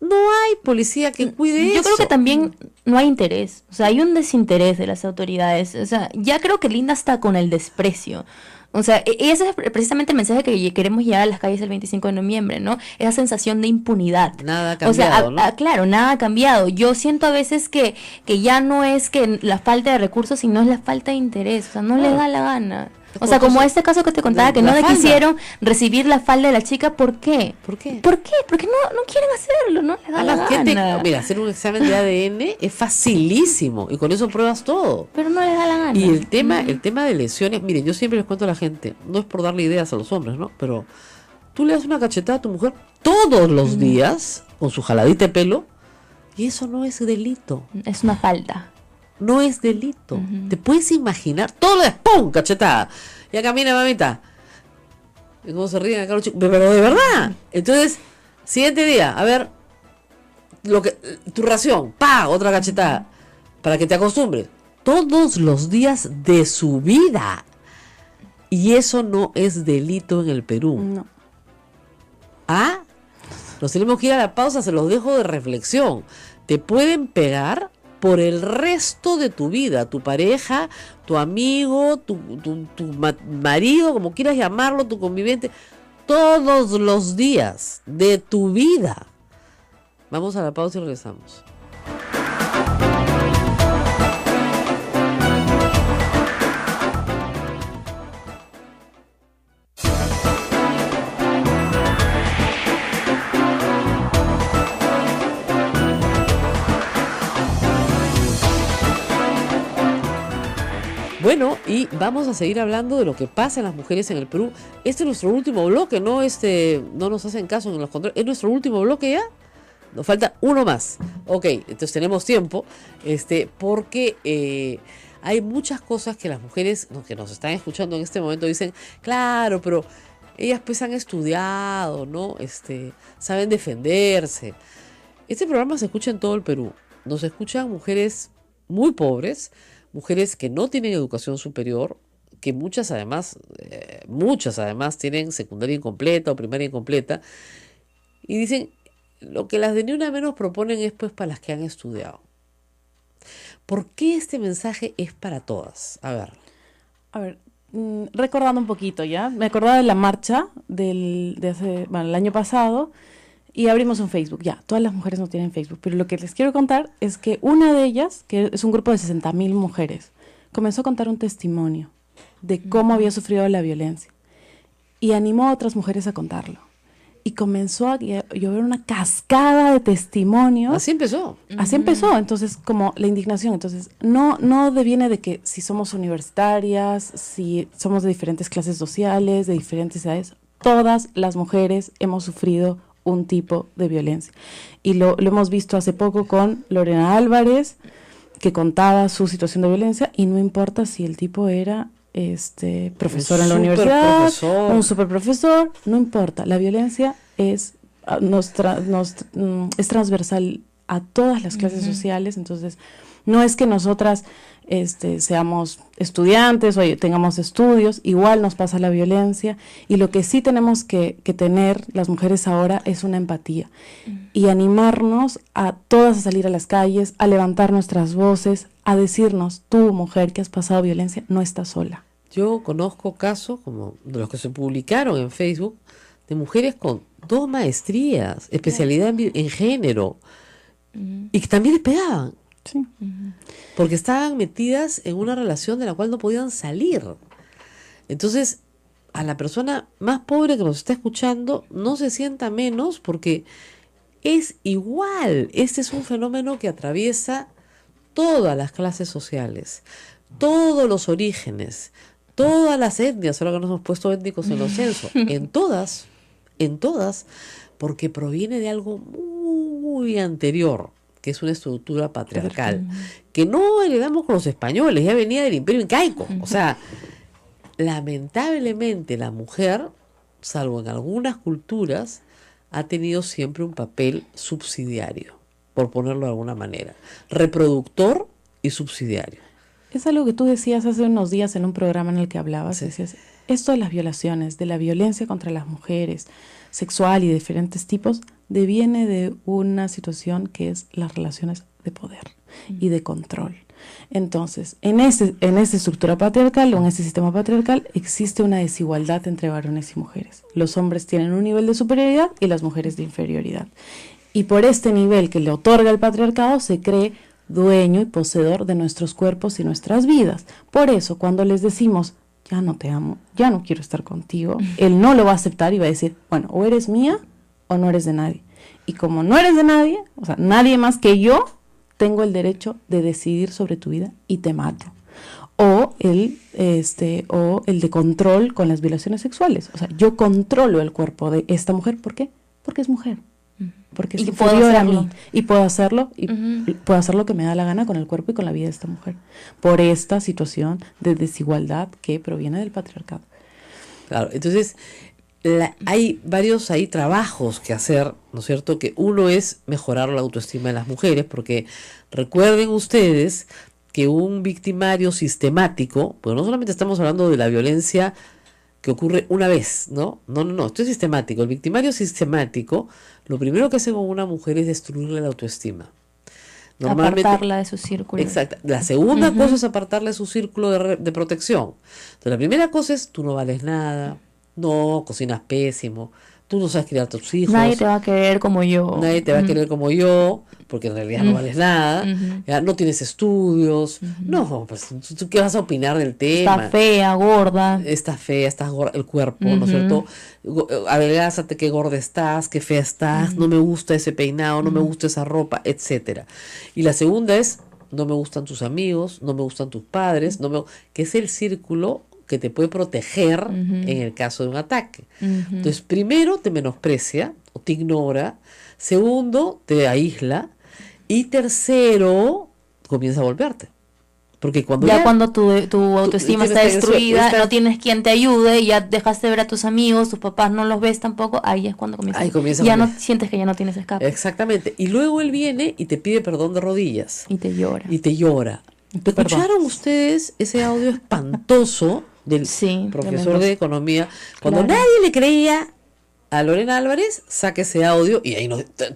No hay policía que cuide eso. Yo creo que también no hay interés, o sea, hay un desinterés de las autoridades, o sea, ya creo que linda está con el desprecio. O sea, ese es precisamente el mensaje que queremos llevar a las calles el 25 de noviembre, ¿no? Esa sensación de impunidad. Nada ha cambiado, ¿no? Claro, nada ha cambiado. Yo siento a veces que ya no es que la falta de recursos, sino es la falta de interés. O sea, no les da la gana. O sea, como este caso que te contaba, que no le quisieron recibir la falda de la chica, ¿por qué? ¿Por qué? Porque no quieren hacerlo, no les da la gana. Mira, hacer un examen de ADN es facilísimo y con eso pruebas todo. Pero no les da la gana. Y el tema de lesiones, miren, yo siempre les cuento a la gente, no es por darle ideas a los hombres, ¿no? Pero tú le das una cachetada a tu mujer todos los días con su jaladita de pelo y eso no es delito. Es una falta. No es delito. Te puedes imaginar, todo es ¡pum! Cachetada. Ya camina, mamita. Y cómo se ríen acá los chicos. Pero de verdad. Entonces, siguiente día, a ver, tu ración, pa, otra cachetada, para que te acostumbres. Todos los días de su vida. Y eso no es delito en el Perú. No. ¿Ah? Nos tenemos que ir a la pausa, se los dejo de reflexión. Te pueden pegar por el resto de tu vida, tu pareja, tu amigo, tu marido, como quieras llamarlo, tu conviviente, todos los días de tu vida. Vamos a la pausa y regresamos. Bueno, y vamos a seguir hablando de lo que pasa en las mujeres en el Perú. Este es nuestro último bloque, no nos hacen caso en los controles. ¿Es nuestro último bloque ya? Nos falta uno más. Ok, entonces tenemos tiempo, porque hay muchas cosas que las mujeres que nos están escuchando en este momento dicen, claro, pero ellas pues han estudiado, ¿no? Saben defenderse. Este programa se escucha en todo el Perú. Nos escuchan mujeres muy pobres, mujeres que no tienen educación superior, que muchas además tienen secundaria incompleta o primaria incompleta, y dicen, lo que las de Ni Una Menos proponen es pues para las que han estudiado. ¿Por qué este mensaje es para todas? A ver, recordando un poquito ya, me acordaba de la marcha el año pasado, y abrimos un Facebook. Ya, todas las mujeres no tienen Facebook, pero lo que les quiero contar es que una de ellas, que es un grupo de 60.000 mujeres, comenzó a contar un testimonio de cómo había sufrido la violencia y animó a otras mujeres a contarlo. Y comenzó a llover una cascada de testimonios. Así empezó. Así empezó, entonces, como la indignación. Entonces, no deviene de que si somos universitarias, si somos de diferentes clases sociales, de diferentes edades, todas las mujeres hemos sufrido un tipo de violencia. Y lo hemos visto hace poco con Lorena Álvarez, que contaba su situación de violencia, y no importa si el tipo era profesor en la universidad, un super profesor, no importa. La violencia es transversal a todas las clases sociales, entonces no es que nosotras seamos estudiantes o tengamos estudios, igual nos pasa la violencia, y lo que sí tenemos que tener las mujeres ahora es una empatía y animarnos a todas a salir a las calles, a levantar nuestras voces, a decirnos, tú mujer que has pasado violencia, no estás sola. Yo conozco casos como de los que se publicaron en Facebook de mujeres con 2 maestrías, especialidad en género, y que también les pegaban. Sí. Porque estaban metidas en una relación de la cual no podían salir. Entonces, a la persona más pobre que nos está escuchando no se sienta menos, porque es igual. Este es un fenómeno que atraviesa todas las clases sociales, todos los orígenes, todas las etnias, ahora que nos hemos puesto étnicos en los censos, en todas, porque proviene de algo muy anterior, que es una estructura patriarcal, que no heredamos con los españoles, ya venía del Imperio Incaico. O sea, lamentablemente la mujer, salvo en algunas culturas, ha tenido siempre un papel subsidiario, por ponerlo de alguna manera, reproductor y subsidiario. Es algo que tú decías hace unos días en un programa en el que hablabas, Sí. decías, esto de las violaciones, de la violencia contra las mujeres, sexual y de diferentes tipos, deviene de una situación que es las relaciones de poder y de control. Entonces, en esa estructura patriarcal o en ese sistema patriarcal existe una desigualdad entre varones y mujeres. Los hombres tienen un nivel de superioridad y las mujeres de inferioridad. Y por este nivel que le otorga el patriarcado se cree dueño y poseedor de nuestros cuerpos y nuestras vidas. Por eso, cuando les decimos, ya no te amo, ya no quiero estar contigo, él no lo va a aceptar y va a decir, bueno, o eres mía o no eres de nadie. Y como no eres de nadie, o sea, nadie más que yo, tengo el derecho de decidir sobre tu vida y te mato. O el de control con las violaciones sexuales. O sea, yo controlo el cuerpo de esta mujer. ¿Por qué? Porque es mujer. porque es Y que puedo inferior a hacerlo. mí y puedo hacerlo y Ujú. puedo hacer lo que me da la gana con el cuerpo y con la vida de esta mujer por esta situación de desigualdad que proviene del patriarcado. Claro, entonces hay varios ahí trabajos que hacer, ¿no es cierto? Que uno es mejorar la autoestima de las mujeres, porque recuerden ustedes que un victimario sistemático, pues no solamente estamos hablando de la violencia que ocurre una vez, ¿no? No, esto es sistemático. El victimario sistemático, lo primero que hace con una mujer es destruirle la autoestima. Apartarla de su círculo. Exacto. La segunda cosa es apartarle su círculo de protección. Entonces, la primera cosa es, tú no vales nada, no, cocinas pésimo, tú no sabes criar a tus hijos. Nadie te va a querer como yo. Nadie te va a querer como yo, porque en realidad no vales nada, ya, no tienes estudios, no, pues ¿tú qué vas a opinar del tema? Está fea, gorda. Estás fea, estás gorda, el cuerpo, ¿no es cierto? Adelgázate, qué gorda estás, qué fea estás, no me gusta ese peinado, no me gusta esa ropa, etcétera. Y la segunda es, no me gustan tus amigos, no me gustan tus padres, que es el círculo que te puede proteger en el caso de un ataque. Entonces, primero te menosprecia o te ignora, segundo te aísla y tercero comienza a golpearte. Porque cuando Cuando tu autoestima está destruida, no tienes quien te ayude, ya dejaste de ver a tus amigos, tus papás no los ves tampoco, ahí es cuando comienza. Ya no sientes que ya no tienes escape. Exactamente. Y luego él viene y te pide perdón de rodillas. Y te llora. ¿Escucharon ustedes ese audio espantoso del profesor de economía? Cuando nadie le creía a Lorena Álvarez, saca ese audio y ahí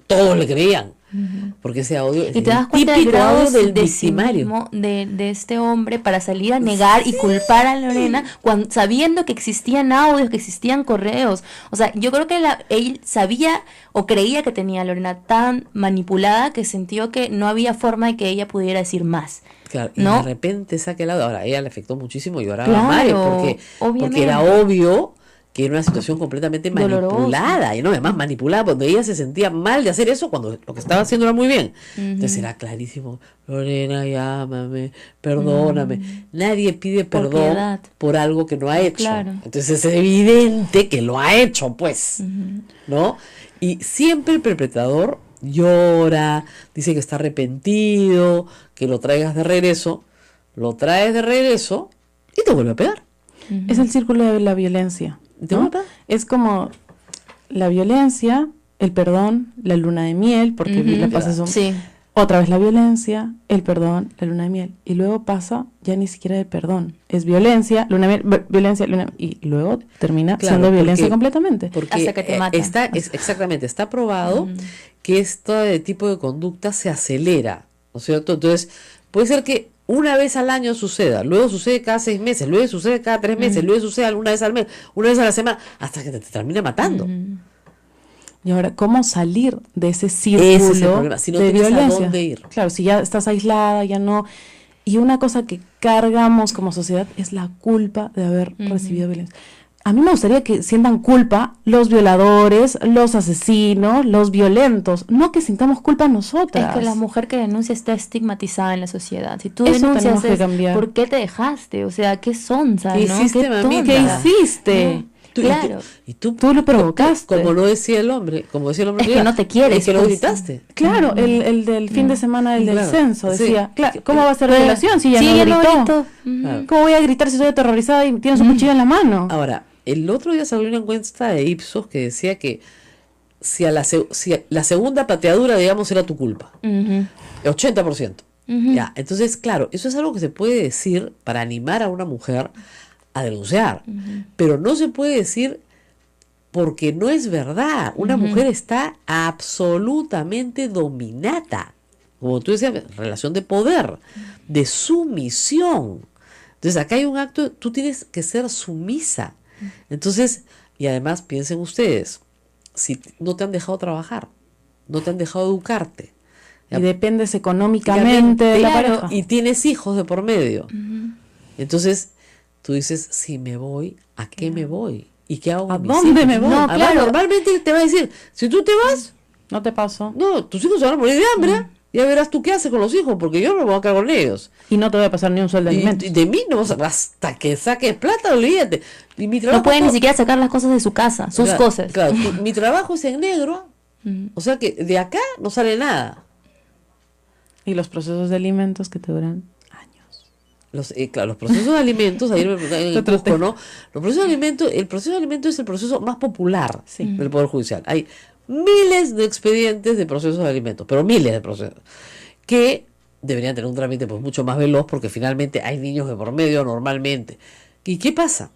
todos le creían. Porque ese audio es y te das cuenta del grado del victimario de este hombre para salir a negar y culpar a Lorena sabiendo que existían audios, que existían correos. O sea, yo creo que él sabía o creía que tenía a Lorena tan manipulada que sintió que no había forma de que ella pudiera decir más. Claro, y ¿no? de repente saca el audio. Ahora, a ella le afectó muchísimo, lloraba a Mario porque era obvio que era una situación completamente manipulada, y no, además manipulada, cuando ella se sentía mal de hacer eso, cuando lo que estaba haciendo era muy bien. Entonces era clarísimo, Lorena, llámame, perdóname. Nadie pide perdón por algo que no ha hecho. Claro. Entonces es evidente que lo ha hecho, pues, ¿no? Y siempre el perpetrador llora, dice que está arrepentido, que lo traigas de regreso, lo traes de regreso y te vuelve a pegar. Es el círculo de la violencia, ¿no? Es como la violencia, el perdón, la luna de miel, porque la pasas otra vez la violencia, el perdón, la luna de miel, y luego pasa ya ni siquiera el perdón, es violencia, luna de miel, violencia, y luego termina siendo violencia completamente. Porque hasta que te matan. Exactamente, está probado que este tipo de conducta se acelera, ¿no es cierto? Entonces, puede ser que una vez al año suceda, luego sucede cada 6 meses, luego sucede cada 3 meses, luego sucede una vez al mes, una vez a la semana, hasta que te termine matando. Y ahora, ¿cómo salir de ese círculo ese es el problema. Si no de tienes violencia? a dónde ir. Claro, si ya estás aislada, ya no. Y una cosa que cargamos como sociedad es la culpa de haber recibido violencia. A mí me gustaría que sientan culpa los violadores, los asesinos, los violentos, no que sintamos culpa nosotras. Es que la mujer que denuncia está estigmatizada en la sociedad. Si tú Eso denuncias, que cambiar. ¿por qué te dejaste? O sea, qué sonsa, ¿Qué ¿no? hiciste, mamita? ¿Qué hiciste? Claro. Y tú Tú lo provocaste. Como lo decía el hombre, Es que no te quieres, es que lo pues. gritaste. Claro, el del fin de semana, el del Claro, censo, sí. decía, claro, ¿cómo va a ser violación si ella Sí, no ella gritó? no gritó. Claro. ¿Cómo voy a gritar si estoy aterrorizada y tienes un cuchillo en la mano? Ahora, el otro día salió una encuesta de Ipsos que decía que si la segunda pateadura, digamos, era tu culpa, 80%. Ya, entonces, claro, eso es algo que se puede decir para animar a una mujer a denunciar, pero no se puede decir porque no es verdad. Una mujer está absolutamente dominada, como tú decías, relación de poder, de sumisión. Entonces acá hay un acto, tú tienes que ser sumisa. Entonces, y además piensen ustedes, si no te han dejado trabajar, no te han dejado educarte, Y dependes económicamente de la Claro, pareja. y tienes hijos de por medio. Entonces, tú dices, si me voy, ¿a qué me voy? ¿Y qué hago? ¿A con mis dónde hijos? me voy? No, Además, claro. normalmente te va a decir, si tú te vas, No te pasó. no, tus hijos se van a morir de hambre. Ya verás tú qué haces con los hijos, porque yo no me voy a quedar con ellos. Y no te voy a pasar ni un sueldo de Y alimentos. de mí no, hasta que saques plata, olvídate. Y mi trabajo No puede ni todo- siquiera sacar las cosas de su casa, sus Claro, cosas. Claro, mi trabajo es en negro, O sea que de acá no sale nada. Y los procesos de alimentos que te duran años. Claro, los procesos de alimentos, ayer me preguntaban en el Otro Cusco, tema. ¿no? Los procesos de alimentos, el proceso de alimentos es el proceso más popular del Poder Judicial. Hay miles de expedientes de procesos de alimentos, pero miles de procesos, que deberían tener un trámite pues mucho más veloz, porque finalmente hay niños de por medio normalmente. ¿Y qué pasa?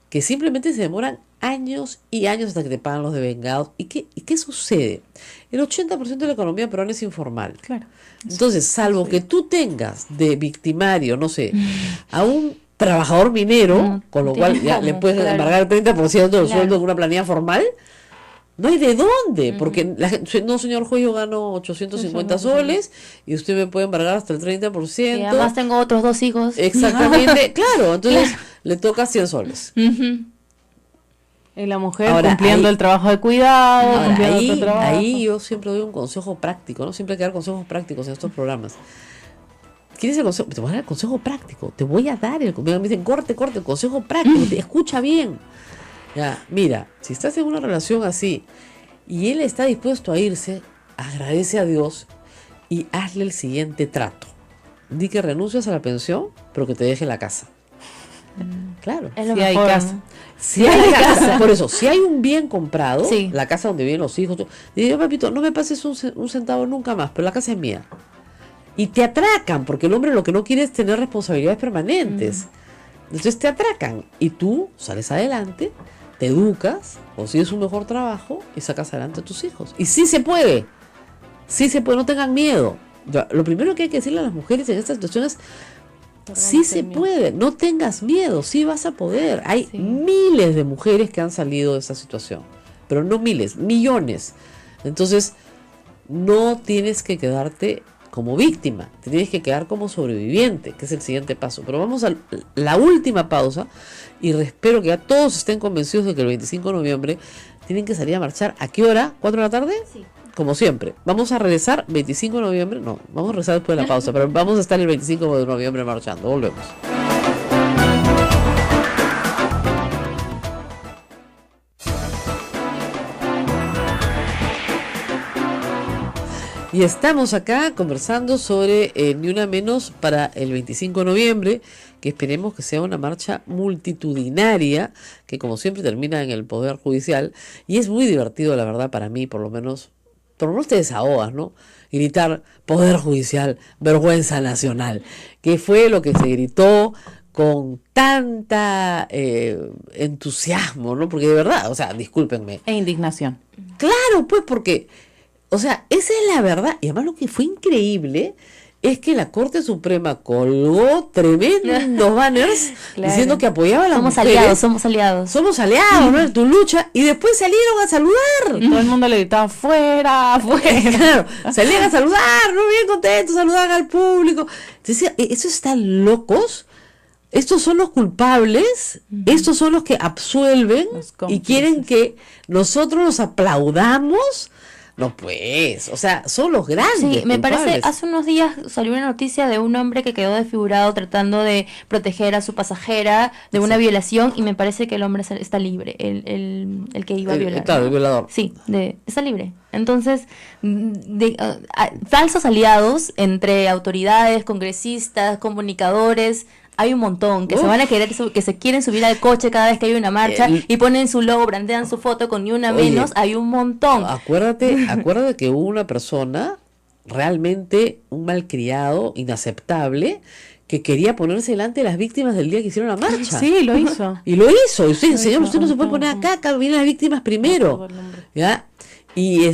Que simplemente se demoran años y años hasta que te pagan los devengados. ¿Y qué sucede? El 80% de la economía peruana es informal. Claro. Entonces, salvo que tú tengas de victimario, no sé, a un trabajador minero, No, con lo no cual tienes ya cómo, le puedes claro. embargar el 30% del Claro. sueldo en una planilla formal, no hay de dónde, porque la gente, no, señor juez, yo gano 850 soles y usted me puede embargar hasta el 30%. Y además tengo otros 2 hijos. Exactamente, claro, entonces le toca 100 soles. Ujú. Y la mujer Ahora, cumpliendo ahí- el trabajo de cuidado, Ahora, cumpliendo otro ahí, trabajo. ahí yo siempre doy un consejo práctico, ¿no? Siempre hay que dar consejos prácticos en estos programas. ¿Quieres el consejo? Te voy a dar el consejo práctico. Te voy a dar el consejo. Me dicen, corte, el consejo práctico. Te escucha bien. Ya, mira, si estás en una relación así y él está dispuesto a irse, agradece a Dios y hazle el siguiente trato. Di que renuncias a la pensión, pero que te deje la casa. Claro. Es lo Sí hay mejor. casa. Si hay casa, por eso, si hay un bien comprado, Sí. la casa donde viven los hijos, digo, papito, no me pases un centavo nunca más, pero la casa es mía. Y te atracan, porque el hombre lo que no quiere es tener responsabilidades permanentes. Entonces te atracan y tú sales adelante, te educas, consigues un mejor trabajo y sacas adelante a tus hijos. Y sí se puede, no tengan miedo. Lo primero que hay que decirle a las mujeres en estas situaciones, sí se puede, no tengas miedo, sí vas a poder. Hay miles de mujeres que han salido de esa situación, pero no miles, millones. Entonces, no tienes que quedarte como víctima, te tienes que quedar como sobreviviente, que es el siguiente paso. Pero vamos a la última pausa y espero que ya todos estén convencidos de que el 25 de noviembre tienen que salir a marchar. ¿A qué hora? ¿4 de la tarde? Sí. Como siempre, vamos a regresar 25 de noviembre, no, vamos a regresar después de la pausa, pero vamos a estar el 25 de noviembre marchando, volvemos. Y estamos acá conversando sobre Ni Una Menos para el 25 de noviembre, que esperemos que sea una marcha multitudinaria, que como siempre termina en el Poder Judicial, y es muy divertido, la verdad, para mí, por lo menos te desahogas, ¿no? Gritar Poder Judicial, vergüenza nacional, que fue lo que se gritó con tanta entusiasmo, ¿no? Porque de verdad, o sea, discúlpenme. E indignación. Claro, pues, porque, o sea, esa es la verdad. Y además lo que fue increíble es que la Corte Suprema colgó tremendos banners Claro. diciendo que apoyaba a las Somos mujeres. aliados, somos aliados. Somos aliados, ¿no? En tu lucha. Y después salieron a saludar. Y todo el mundo le gritaba, fuera, fuera. Claro, salían a saludar, ¿no? Bien contentos, saludaban al público. Entonces, ¿esos están locos? Estos son los culpables, estos son los que absuelven Los y cómplices. quieren que nosotros los aplaudamos. No, pues, o sea, son los grandes. Sí, me parece, culpables. hace unos días salió una noticia de un hombre que quedó desfigurado tratando de proteger a su pasajera de una violación y me parece que el hombre está libre, el que iba a violar. Claro, el violador. Sí, está libre. Entonces, falsos aliados entre autoridades, congresistas, comunicadores, hay un montón que se van a querer, que se quieren subir al coche cada vez que hay una marcha y ponen su logo, brandean su foto con Ni Una Oye, Menos, hay un montón. Acuérdate que hubo una persona, realmente un malcriado, inaceptable, que quería ponerse delante de las víctimas del día que hicieron la marcha. Sí, lo hizo. Y lo hizo. Y usted, Lo señor, hizo. usted no se puede poner acá vienen las víctimas primero. ¿Ya? Y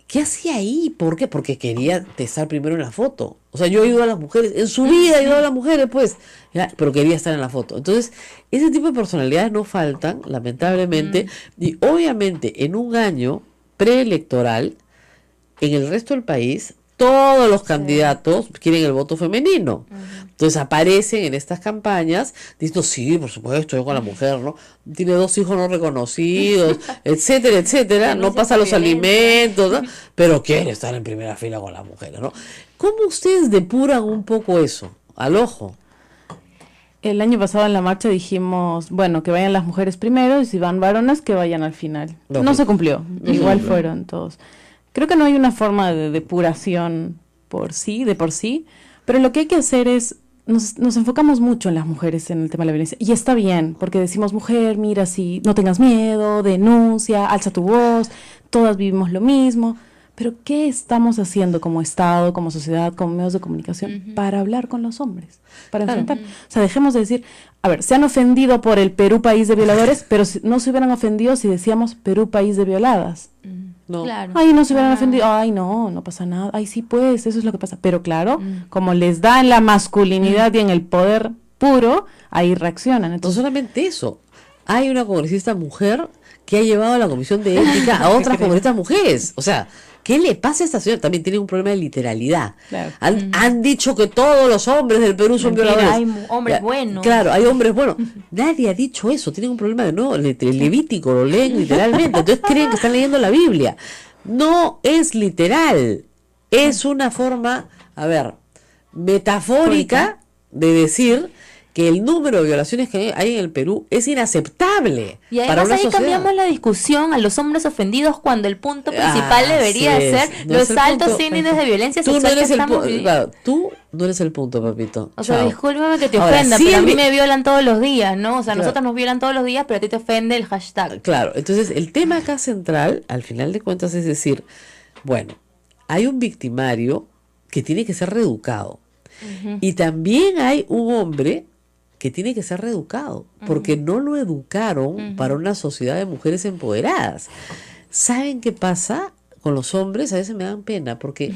¿qué hacía ahí? ¿Por qué? Porque quería estar primero en la foto. O sea, yo ayudo a las mujeres, en su vida ayudo a las mujeres, pues, ¿ya? Pero quería estar en la foto. Entonces, ese tipo de personalidades no faltan, lamentablemente, y obviamente en un año preelectoral, en el resto del país, todos los candidatos quieren el voto femenino. Entonces aparecen en estas campañas diciendo, sí, por supuesto, yo con la mujer, ¿no? Tiene 2 hijos no reconocidos, etcétera, etcétera, no pasa los alimentos, ¿no? Pero quiere estar en primera fila con las mujeres, ¿no? ¿Cómo ustedes depuran un poco eso al ojo? El año pasado en la marcha dijimos, bueno, que vayan las mujeres primero y si van varones, que vayan al final. No se cumplió, igual fueron todos. Creo que no hay una forma de depuración de por sí, pero lo que hay que hacer es, nos enfocamos mucho en las mujeres en el tema de la violencia, y está bien, porque decimos, mujer, mira, si no tengas miedo, denuncia, alza tu voz, todas vivimos lo mismo. Pero ¿qué estamos haciendo como Estado, como sociedad, como medios de comunicación para hablar con los hombres? Para enfrentar. O sea, dejemos de decir, a ver, se han ofendido por el Perú país de violadores, pero no se hubieran ofendido si decíamos Perú país de violadas. No. Claro. Ay, no se hubieran ofendido. Ay, no pasa nada. Ay, sí, pues, eso es lo que pasa. Pero claro, como les da en la masculinidad y en el poder puro, ahí reaccionan. No Entonces, solamente eso, hay una congresista mujer que ha llevado a la Comisión de Ética a otras congresistas mujeres. O sea, ¿qué le pasa a esta señora? También tiene un problema de literalidad. Claro. Han dicho que todos los hombres del Perú son Mentira, violadores. hay hombres buenos. Claro, hay hombres buenos. Nadie ha dicho eso. Tienen un problema de nuevo. El Levítico lo leen literalmente. Entonces creen que están leyendo la Biblia. No es literal. Es una forma, a ver, metafórica de decir que el número de violaciones que hay en el Perú es inaceptable. Y para además una ahí sociedad. cambiamos la discusión a los hombres ofendidos cuando el punto principal debería Así es. ser No los es el altos punto. índices de violencia Tú no sexual que eres el estamos punto. viviendo. Claro, tú no eres el punto, papito. O sea, Chao. discúlpame que te Ahora, ofenda, sí pero a el mí vi- me violan todos los días, ¿no? O sea, Claro. nosotros nos violan todos los días, pero a ti te ofende el hashtag. Claro, entonces el tema acá central, al final de cuentas, es decir, bueno, hay un victimario que tiene que ser reeducado. Y también hay un hombre que tiene que ser reeducado, porque no lo educaron para una sociedad de mujeres empoderadas. ¿Saben qué pasa con los hombres? A veces me dan pena, porque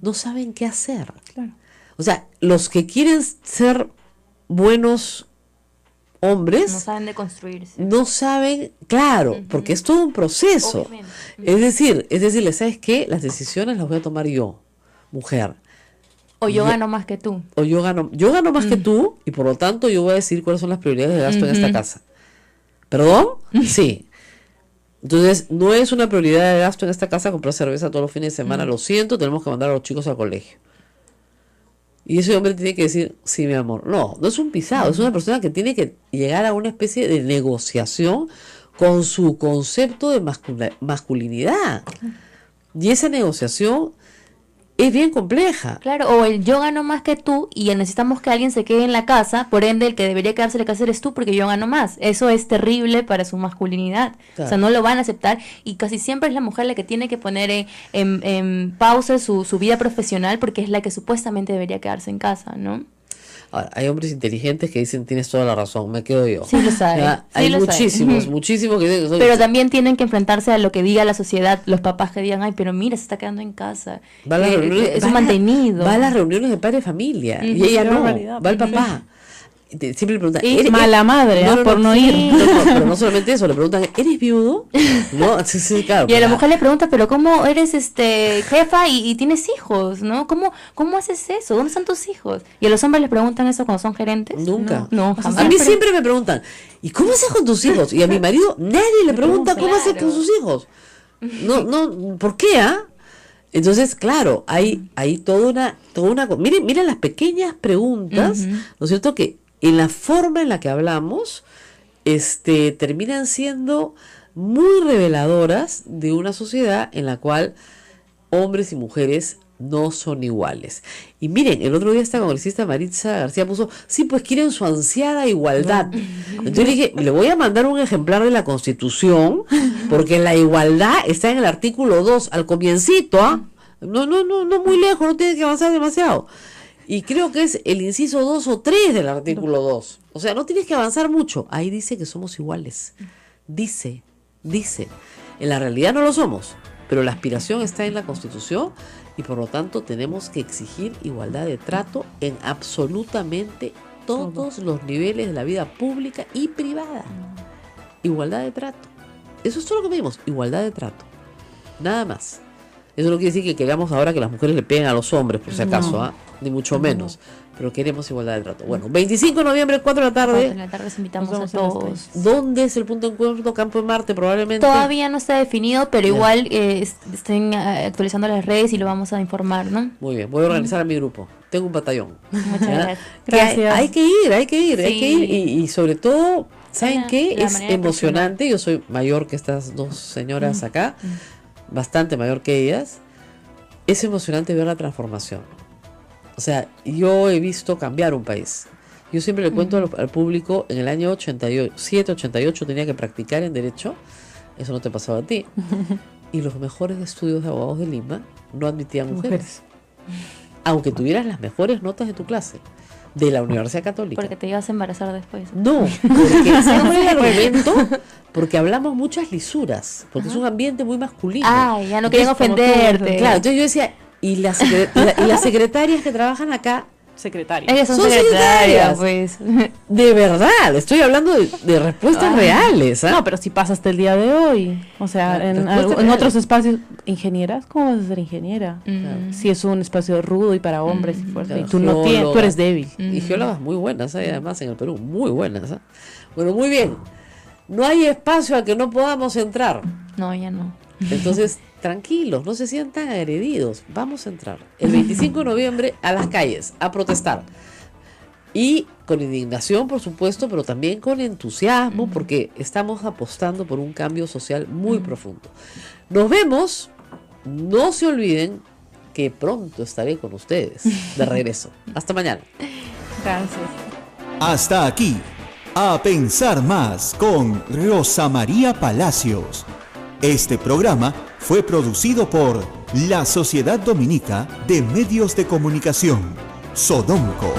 no saben qué hacer. claro. O sea, los que quieren ser buenos hombres No saben de construirse. no saben, claro, porque es todo un proceso. Obviamente. Es decir, ¿sabes qué? Las decisiones las voy a tomar yo, mujer. O yo gano más que tú. O yo gano más que tú, y por lo tanto yo voy a decir cuáles son las prioridades de gasto en esta casa. ¿Perdón? Sí. Entonces, no es una prioridad de gasto en esta casa comprar cerveza todos los fines de semana. Lo siento, tenemos que mandar a los chicos al colegio. Y ese hombre tiene que decir, sí, mi amor. No, no es un pisado, es una persona que tiene que llegar a una especie de negociación con su concepto de masculinidad. Y esa negociación es bien compleja. Claro, o el yo gano más que tú y necesitamos que alguien se quede en la casa, por ende el que debería quedarse en la casa eres tú porque yo gano más. Eso es terrible para su masculinidad. Claro. O sea, no lo van a aceptar y casi siempre es la mujer la que tiene que poner en pausa su vida profesional porque es la que supuestamente debería quedarse en casa, ¿no? Ahora, hay hombres inteligentes que dicen, tienes toda la razón, me quedo yo. Sí los hay, Ya, sí hay los hay. muchísimos, Ujú. muchísimos que dicen, Pero también tienen que enfrentarse a lo que diga la sociedad, los papás que digan, ay, pero mira, se está quedando en casa. va a las reuniones- Es va un a la- mantenido. Va a las reuniones de padre de familia. Y Ujú, ella qué no, barbaridad. va el papá. Y siempre le preguntan, Y mala madre, por no ir. pero no solamente eso, le preguntan, ¿eres viudo? No, sí, sí, claro. Y a la pero- mujer le pregunta, pero ¿cómo eres jefa y tienes hijos? ¿No? ¿Cómo haces eso? ¿Dónde están tus hijos? Y a los hombres les preguntan eso cuando son gerentes. Nunca. No, O sea, jamás. a mí siempre me preguntan, ¿y cómo haces con tus hijos? Y a mi marido nadie le pregunta cómo hace Claro. con sus hijos. No, ¿por qué? Entonces, claro, hay toda una miren las pequeñas preguntas, ¿no es cierto? Que en la forma en la que hablamos, terminan siendo muy reveladoras de una sociedad en la cual hombres y mujeres no son iguales. Y miren, el otro día esta congresista Maritza García puso, sí, pues quieren su ansiada igualdad. Entonces le dije, le voy a mandar un ejemplar de la Constitución, porque la igualdad está en el artículo 2, al comiencito, ¿ah? No muy lejos, no tiene que avanzar demasiado. Y creo que es el inciso 2 o 3 del artículo 2. O sea, no tienes que avanzar mucho. Ahí dice que somos iguales. Dice. En la realidad no lo somos, pero la aspiración está en la Constitución y por lo tanto tenemos que exigir igualdad de trato en absolutamente todos los niveles de la vida pública y privada. Igualdad de trato. Eso es todo lo que pedimos, igualdad de trato. Nada más. Eso no quiere decir que queramos ahora que las mujeres le peguen a los hombres, por si acaso, No. ni mucho menos. Pero queremos igualdad de trato. Bueno, 25 de noviembre, 4 de la tarde. 4 de la tarde los invitamos Nos a vemos en las todos. calles. ¿Dónde es el punto de encuentro? Campo de Marte, probablemente. Todavía no está definido, pero Ya. igual estén actualizando las redes y lo vamos a informar, ¿no? Muy bien, voy a organizar a mi grupo. Tengo un batallón. Muchas ¿Ya? gracias. Que hay Gracias. que ir, hay que ir, hay Sí. que ir. Y sobre todo, ¿saben La- qué? la Es manera emocionante. Yo soy mayor que estas dos señoras acá, bastante mayor que ellas. Es emocionante ver la transformación. O sea, yo he visto cambiar un país. Yo siempre le cuento al público, en el año 87, 88 tenía que practicar en Derecho. Eso no te pasaba a ti. Y los mejores estudios de abogados de Lima no admitían mujeres. Aunque tuvieras las mejores notas de tu clase, de la Universidad Católica. Porque te ibas a embarazar después. No, porque ¿sabes cuál es el argumento? Porque hablamos muchas lisuras, porque es un ambiente muy masculino. Ay, ya no querían Entonces, como tú, ofenderte. Claro, entonces yo decía, y las secretarias que trabajan acá, Secretaria. Ellas son Son secretarias, secretarias. pues. de verdad, estoy hablando de respuestas reales. ¿Ah? No, pero si pasaste el día de hoy. O sea, Claro, en respuesta en real. otros espacios, ingenieras, ¿cómo vas a ser ingeniera? Mm. Si es un espacio rudo y para hombres y fuerte, Claro, y tú no tienes, tú geóloga. eres débil. Y geólogas muy buenas, además en el Perú, muy buenas. Bueno, muy bien. No hay espacio al que no podamos entrar. No, ya no. Entonces, tranquilos, no se sientan agredidos. Vamos a entrar el 25 de noviembre a las calles a protestar. Y con indignación, por supuesto, pero también con entusiasmo, porque estamos apostando por un cambio social muy profundo. Nos vemos. No se olviden que pronto estaré con ustedes de regreso. Hasta mañana. Gracias. Hasta aquí, A Pensar Más con Rosa María Palacios. Este programa fue producido por la Sociedad Dominica de Medios de Comunicación, Sodomco.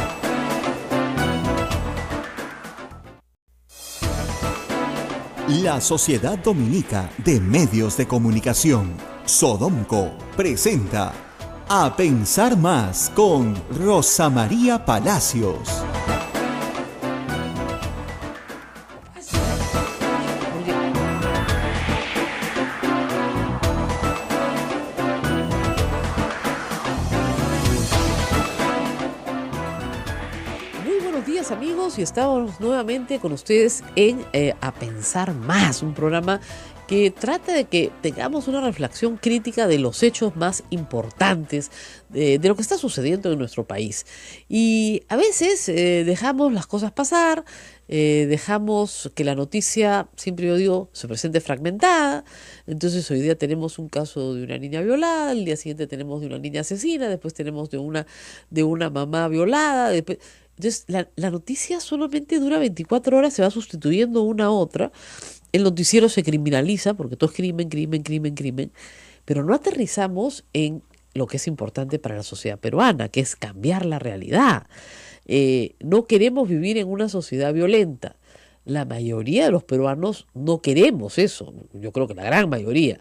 La Sociedad Dominica de Medios de Comunicación, Sodomco, presenta A Pensar Más con Rosa María Palacios. Muy buenos días, amigos, y estamos nuevamente con ustedes en A Pensar Más, un programa que trata de que tengamos una reflexión crítica de los hechos más importantes de lo que está sucediendo en nuestro país. Y a veces dejamos las cosas pasar, dejamos que la noticia, siempre yo digo, se presente fragmentada. Entonces hoy día tenemos un caso de una niña violada, el día siguiente tenemos de una niña asesina, después tenemos de una mamá violada, después... Entonces, la noticia solamente dura 24 horas, se va sustituyendo una a otra. El noticiero se criminaliza porque todo es crimen, crimen, crimen, crimen. Pero no aterrizamos en lo que es importante para la sociedad peruana, que es cambiar la realidad. No queremos vivir en una sociedad violenta. La mayoría de los peruanos no queremos eso. Yo creo que la gran mayoría.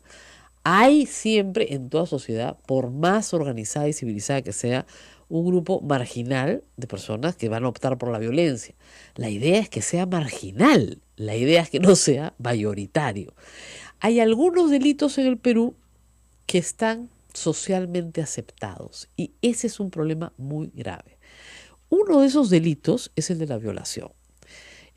Hay siempre en toda sociedad, por más organizada y civilizada que sea, un grupo marginal de personas que van a optar por la violencia. La idea es que sea marginal, la idea es que no sea mayoritario. Hay algunos delitos en el Perú que están socialmente aceptados y ese es un problema muy grave. Uno de esos delitos es el de la violación.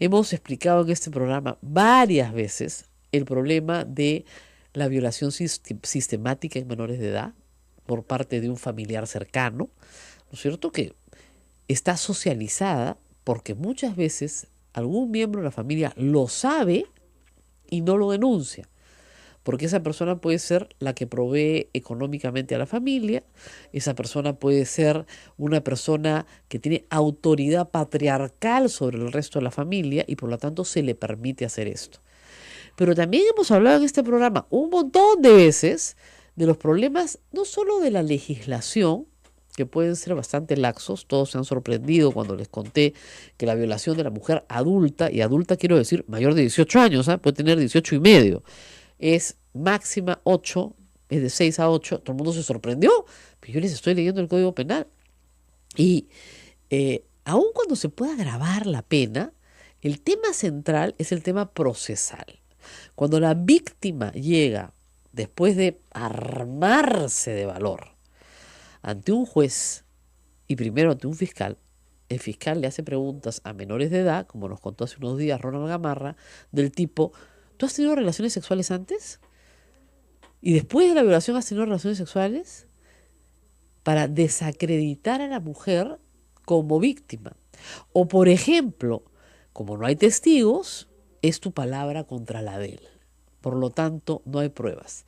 Hemos explicado en este programa varias veces el problema de la violación sistemática en menores de edad por parte de un familiar cercano, ¿no es cierto? Que está socializada porque muchas veces algún miembro de la familia lo sabe y no lo denuncia. Porque esa persona puede ser la que provee económicamente a la familia, esa persona puede ser una persona que tiene autoridad patriarcal sobre el resto de la familia y por lo tanto se le permite hacer esto. Pero también hemos hablado en este programa un montón de veces de los problemas no solo de la legislación, que pueden ser bastante laxos. Todos se han sorprendido cuando les conté que la violación de la mujer adulta, y adulta quiero decir mayor de 18 años, puede tener 18 y medio, es máxima 8, es de 6 a 8, todo el mundo se sorprendió, pero yo les estoy leyendo el Código Penal. Y aun cuando se pueda agravar la pena, el tema central es el tema procesal. Cuando la víctima llega después de armarse de valor ante un juez y primero ante un fiscal, el fiscal le hace preguntas a menores de edad, como nos contó hace unos días Ronald Gamarra, del tipo, ¿tú has tenido relaciones sexuales antes? ¿Y después de la violación has tenido relaciones sexuales? Para desacreditar a la mujer como víctima. O, por ejemplo, como no hay testigos, es tu palabra contra la de él. Por lo tanto, no hay pruebas.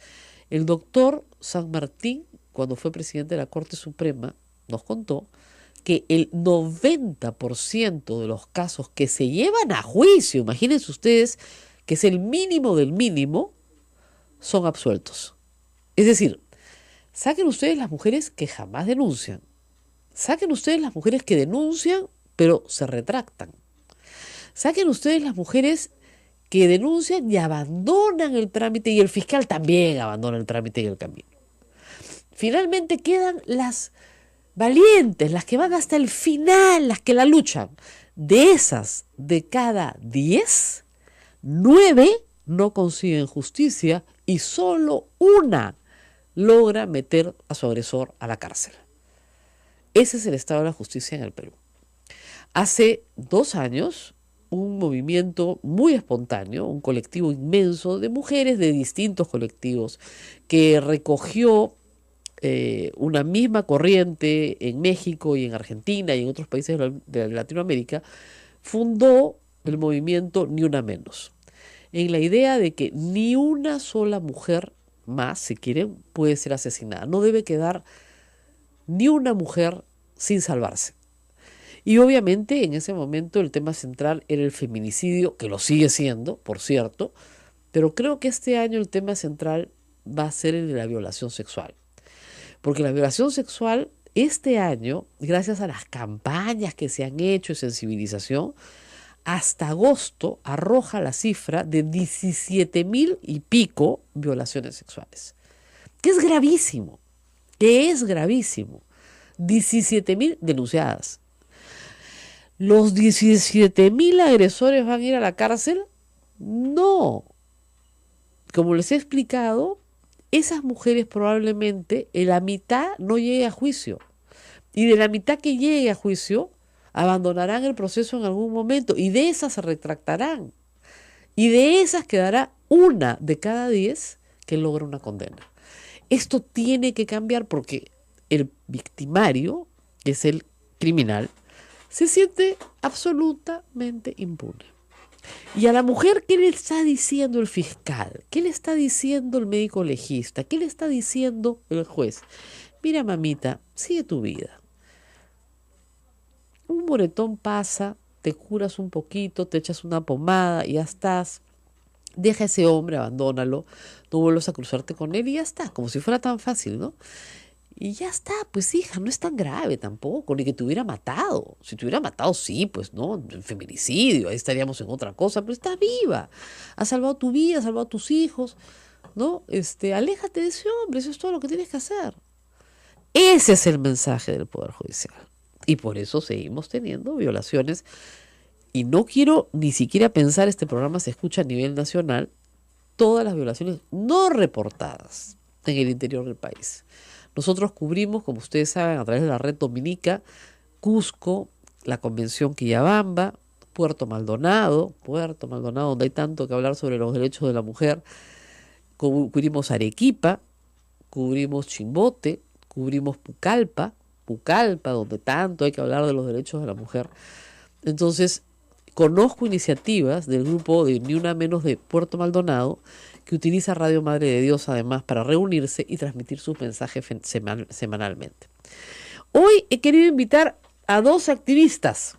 El doctor San Martín, cuando fue presidente de la Corte Suprema, nos contó que el 90% de los casos que se llevan a juicio, imagínense ustedes que es el mínimo del mínimo, son absueltos. Es decir, saquen ustedes las mujeres que jamás denuncian. Saquen ustedes las mujeres que denuncian, pero se retractan. Saquen ustedes las mujeres que denuncian y abandonan el trámite, y el fiscal también abandona el trámite y el camino. Finalmente quedan las valientes, las que van hasta el final, las que la luchan. De esas, de cada 10, 9 no consiguen justicia y solo una logra meter a su agresor a la cárcel. Ese es el estado de la justicia en el Perú. Hace 2 años, un movimiento muy espontáneo, un colectivo inmenso de mujeres de distintos colectivos que recogió una misma corriente en México y en Argentina y en otros países de Latinoamérica, fundó el movimiento Ni Una Menos, en la idea de que ni una sola mujer más, si quieren, puede ser asesinada. No debe quedar ni una mujer sin salvarse. Y obviamente en ese momento el tema central era el feminicidio, que lo sigue siendo, por cierto, pero creo que este año el tema central va a ser el de la violación sexual. Porque la violación sexual este año, gracias a las campañas que se han hecho de sensibilización, hasta agosto arroja la cifra de 17,000 y pico violaciones sexuales. Que es gravísimo, 17,000 denunciadas. ¿Los 17,000 agresores van a ir a la cárcel? No. Como les he explicado, esas mujeres probablemente en la mitad no llegue a juicio. Y de la mitad que llegue a juicio, abandonarán el proceso en algún momento. Y de esas se retractarán. Y de esas quedará una de cada 10 que logra una condena. Esto tiene que cambiar porque el victimario, que es el criminal, se siente absolutamente impune. Y a la mujer, ¿qué le está diciendo el fiscal? ¿Qué le está diciendo el médico legista? ¿Qué le está diciendo el juez? Mira, mamita, sigue tu vida. Un moretón pasa, te curas un poquito, te echas una pomada y ya estás. Deja a ese hombre, abandónalo, no vuelvas a cruzarte con él y ya está, como si fuera tan fácil, ¿no? Y ya está, pues hija, no es tan grave tampoco, ni que te hubiera matado. Si te hubiera matado, sí, pues no, feminicidio, ahí estaríamos en otra cosa, pero estás viva. Has salvado tu vida, has salvado a tus hijos, ¿no? Aléjate de ese hombre, eso es todo lo que tienes que hacer. Ese es el mensaje del Poder Judicial. Y por eso seguimos teniendo violaciones. Y no quiero ni siquiera pensar, este programa se escucha a nivel nacional, todas las violaciones no reportadas en el interior del país. Nosotros cubrimos, como ustedes saben, a través de la red Dominica, Cusco, la Convención Quillabamba, Puerto Maldonado, donde hay tanto que hablar sobre los derechos de la mujer. Cubrimos Arequipa, cubrimos Chimbote, cubrimos Pucallpa, donde tanto hay que hablar de los derechos de la mujer. Entonces, conozco iniciativas del grupo de Ni Una Menos de Puerto Maldonado, que utiliza Radio Madre de Dios además para reunirse y transmitir sus mensajes semanalmente. Hoy he querido invitar a 2 activistas,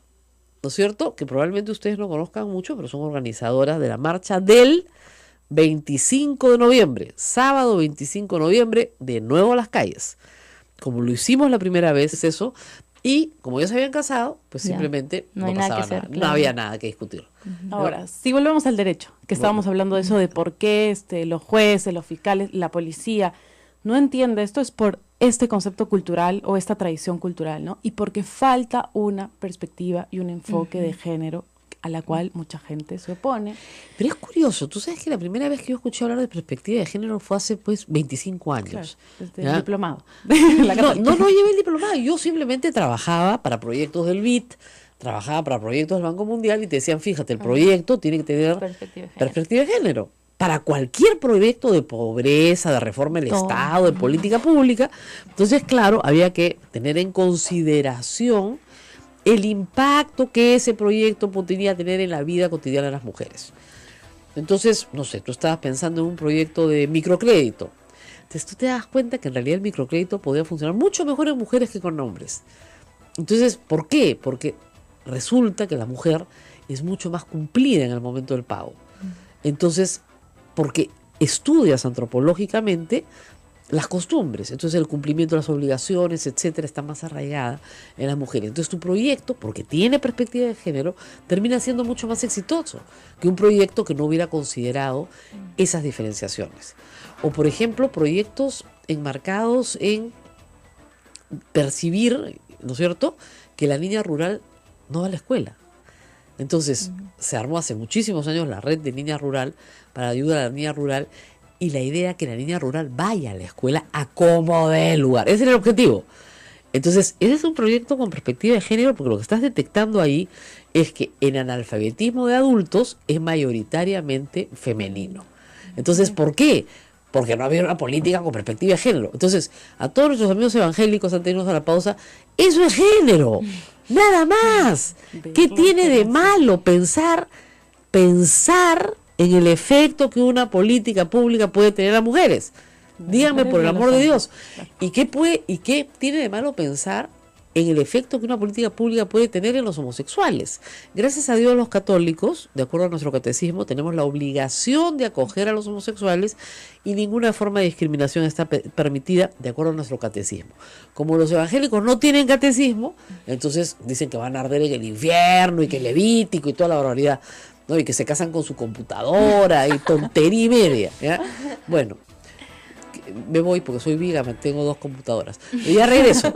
¿no es cierto?, que probablemente ustedes no conozcan mucho, pero son organizadoras de la marcha del 25 de noviembre, sábado 25 de noviembre, de nuevo a las calles. Como lo hicimos la primera vez, eso, y como ya se habían casado, pues ya, simplemente no pasaba nada, claro. No había nada que discutir. Ahora, si volvemos al derecho, que estábamos hablando de eso, de por qué los jueces, los fiscales, la policía no entiende esto, es por este concepto cultural o esta tradición cultural, ¿no? Y porque falta una perspectiva y un enfoque de género a la cual mucha gente se opone. Pero es curioso, tú sabes que la primera vez que yo escuché hablar de perspectiva de género fue hace pues 25 años. Claro, desde ¿ya? el diplomado. No llevé el diplomado, yo simplemente trabajaba para proyectos del BID, trabajaba para proyectos del Banco Mundial y te decían, fíjate, el proyecto tiene que tener perspectiva de género. Para cualquier proyecto de pobreza, de reforma del Estado, de política pública. Entonces, claro, había que tener en consideración el impacto que ese proyecto podría tener en la vida cotidiana de las mujeres. Entonces, no sé, tú estabas pensando en un proyecto de microcrédito. Entonces tú te das cuenta que en realidad el microcrédito podría funcionar mucho mejor en mujeres que con hombres. Entonces, ¿por qué? Porque resulta que la mujer es mucho más cumplida en el momento del pago. Entonces, porque estudias antropológicamente las costumbres, entonces el cumplimiento de las obligaciones, etcétera, está más arraigada en las mujeres. Entonces tu proyecto, porque tiene perspectiva de género, termina siendo mucho más exitoso que un proyecto que no hubiera considerado esas diferenciaciones. O por ejemplo, proyectos enmarcados en percibir, ¿no es cierto?, que la niña rural no va a la escuela. Entonces se armó hace muchísimos años la red de niña rural para ayudar a la niña rural, y la idea que la niña rural vaya a la escuela a como dé lugar. Ese era el objetivo. Entonces, ese es un proyecto con perspectiva de género, porque lo que estás detectando ahí es que el analfabetismo de adultos es mayoritariamente femenino. Entonces, ¿por qué? Porque no había una política con perspectiva de género. Entonces, a todos nuestros amigos evangélicos, antes de irnos a la pausa, eso es género. Nada más. ¿Qué tiene de malo pensar en el efecto que una política pública puede tener a mujeres? Díganme, por el amor de Dios. ¿Y qué tiene de malo pensar en el efecto que una política pública puede tener en los homosexuales? Gracias a Dios, los católicos, de acuerdo a nuestro catecismo, tenemos la obligación de acoger a los homosexuales y ninguna forma de discriminación está permitida, de acuerdo a nuestro catecismo. Como los evangélicos no tienen catecismo, entonces dicen que van a arder en el infierno y que el Levítico y toda la barbaridad, ¿no? Y que se casan con su computadora y tontería y media, ¿ya? Bueno, me voy porque soy vígama, tengo 2 computadoras. Y ya regreso.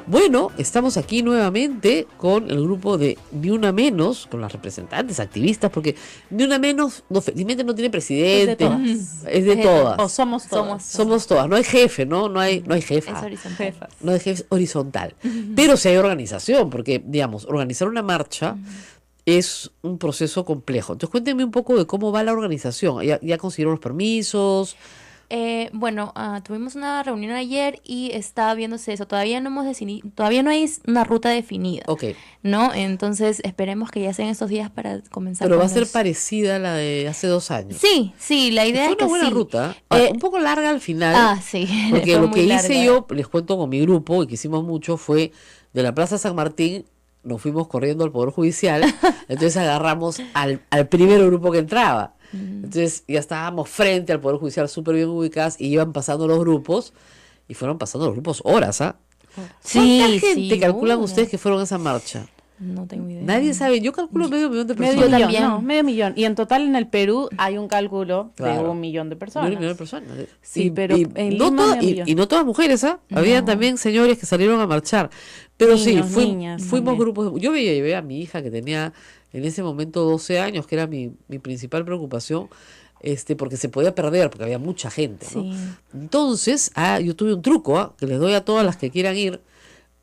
Bueno, estamos aquí nuevamente con el grupo de Ni Una Menos, con las representantes, activistas, porque Ni Una Menos felizmente no tiene presidente, es de todas. O somos todas. Somos todas, no hay jefe, ¿no? No hay jefa. Es horizontal. No hay jefe, es horizontal. Pero sí hay organización, porque, digamos, organizar una marcha es un proceso complejo. Entonces cuéntenme un poco de cómo va la organización. ¿Ya consiguieron los permisos? Tuvimos una reunión ayer y está viéndose eso. Todavía no hemos definido, todavía no hay una ruta definida. Ok. ¿No? Entonces esperemos que ya sean estos días para comenzar. Pero va a ser parecida a la de hace 2 años. Sí, la idea es que fue una buena sí. ruta, un poco larga al final. Sí. Porque lo que hice yo, les cuento con mi grupo, y que hicimos mucho, fue de la Plaza San Martín, nos fuimos corriendo al Poder Judicial, entonces agarramos al primer grupo que entraba. Entonces ya estábamos frente al Poder Judicial súper bien ubicadas y iban pasando los grupos, y fueron pasando los grupos horas, ¿ah? ¿Cuánta gente calculan ustedes que fueron a esa marcha? No tengo idea. Nadie sabe, yo calculo medio millón de personas. Medio millón. Y en total en el Perú hay un cálculo de Claro. 1 millón de personas. 1 millón de personas. Sí, pero en no Lima medio millón. y no todas mujeres, ¿ah? Había también señores que salieron a marchar. Pero Niños, sí, niñas fuimos también. grupos. Yo llevé a mi hija que tenía en ese momento 12 años, que era mi principal preocupación, porque se podía perder, porque había mucha gente, ¿no? Sí. Entonces, yo tuve un truco, que les doy a todas las que quieran ir.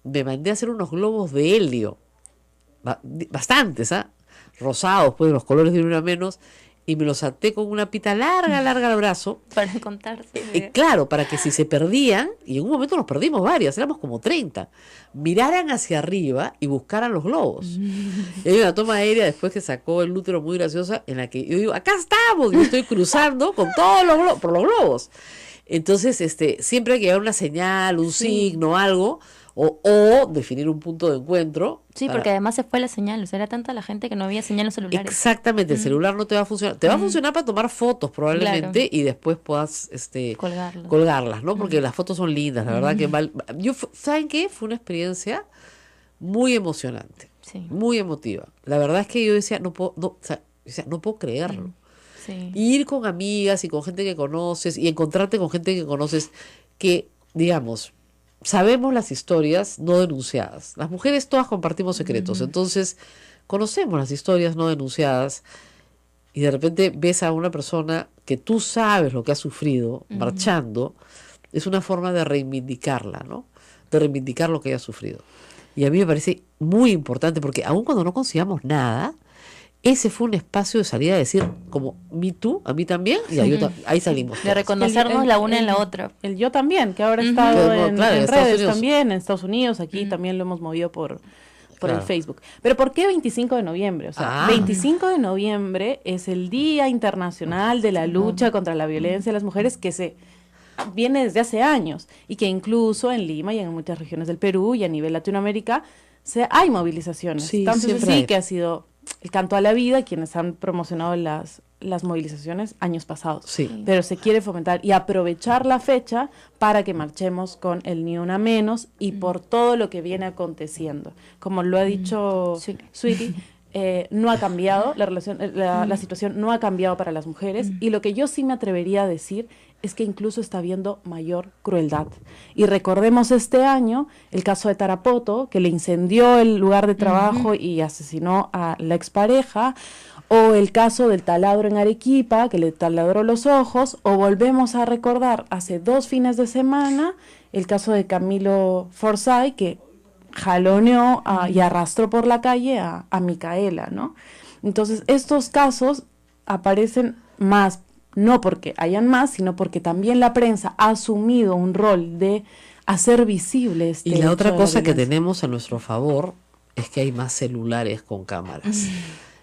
Me mandé a hacer unos globos de helio, bastantes, rosados, pues los colores de Una Menos, y me los até con una pita larga al brazo. Para contarse. Claro, para que si se perdían, y en un momento nos perdimos varias, éramos como 30, miraran hacia arriba y buscaran los globos. Y hay una toma aérea después que sacó el útero muy graciosa, en la que yo digo, acá estamos, y yo estoy cruzando con todos los globos, por los globos. Entonces, siempre hay que dar una señal, un signo, algo, o definir un punto de encuentro. Sí, porque además se fue la señal, o sea, era tanta la gente que no había señal en los celulares. Exactamente, el celular no te va a funcionar. Te va a funcionar para tomar fotos probablemente, y después puedas colgarlas, ¿no? Porque las fotos son lindas, la verdad que ¿saben qué? Fue una experiencia muy emocionante. Sí. muy emotiva. La verdad es que yo decía, no puedo, no, o sea, decía, no puedo creerlo. Sí. Y ir con amigas y con gente que conoces y encontrarte con gente que conoces que, digamos, sabemos las historias no denunciadas. Las mujeres todas compartimos secretos, entonces conocemos las historias no denunciadas y de repente ves a una persona que tú sabes lo que ha sufrido marchando, es una forma de reivindicarla, ¿no? De reivindicar lo que ella ha sufrido. Y a mí me parece muy importante porque aun cuando no consigamos nada, ese fue un espacio de salida a decir como, me too, a mí también, y ahí salimos De todas. reconocernos la una en la otra. El yo también, que ahora he estado Pero, en, claro, en en Estados redes Unidos. también, en Estados Unidos, aquí también lo hemos movido por el Claro. Facebook. Pero ¿por qué 25 de noviembre? O sea, 25 de noviembre es el Día Internacional de la Lucha contra la Violencia de las Mujeres que se viene desde hace años y que incluso en Lima y en muchas regiones del Perú y a nivel Latinoamérica hay movilizaciones. Sí, Entonces siempre sí hay. que ha sido el canto a la vida quienes han promocionado las movilizaciones años pasados. Sí. Pero se quiere fomentar y aprovechar la fecha para que marchemos con el Ni Una Menos y por todo lo que viene aconteciendo. Como lo ha dicho Sí. Sweetie, no ha cambiado, la relación, la situación no ha cambiado para las mujeres y lo que yo sí me atrevería a decir es que incluso está habiendo mayor crueldad. Y recordemos este año el caso de Tarapoto, que le incendió el lugar de trabajo y asesinó a la expareja, o el caso del taladro en Arequipa, que le taladró los ojos, o volvemos a recordar hace 2 fines de semana el caso de Camilo Forsyth, que jaloneó y arrastró por la calle a Micaela, ¿no? Entonces, estos casos aparecen más, no porque hayan más, sino porque también la prensa ha asumido un rol de hacer visible este Y la hecho otra de cosa que violencia. tenemos a nuestro favor es que hay más celulares con cámaras.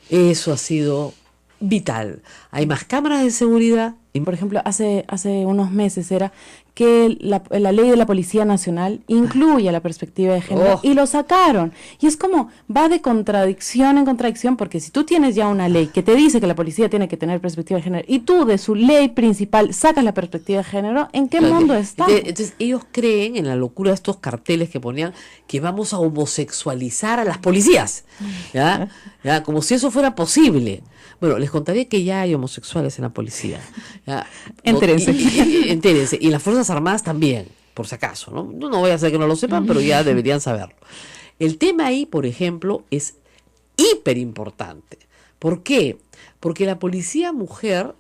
Eso ha sido vital. Hay más cámaras de seguridad. Por ejemplo, hace unos meses era que la ley de la Policía Nacional incluye la perspectiva de género y lo sacaron. Y es como, va de contradicción en contradicción, porque si tú tienes ya una ley que te dice que la policía tiene que tener perspectiva de género y tú de su ley principal sacas la perspectiva de género, ¿en qué mundo estamos? Entonces ellos creen en la locura de estos carteles que ponían que vamos a homosexualizar a las policías, ¿ya? ¿Ya? Como si eso fuera posible. Bueno, les contaré que ya hay homosexuales en la policía. ¿Ya? Entérense. Entérense. Y en las Fuerzas Armadas también, por si acaso, ¿no? No voy a hacer que no lo sepan, pero ya deberían saberlo. El tema ahí, por ejemplo, es hiper importante. ¿Por qué? Porque la policía mujer,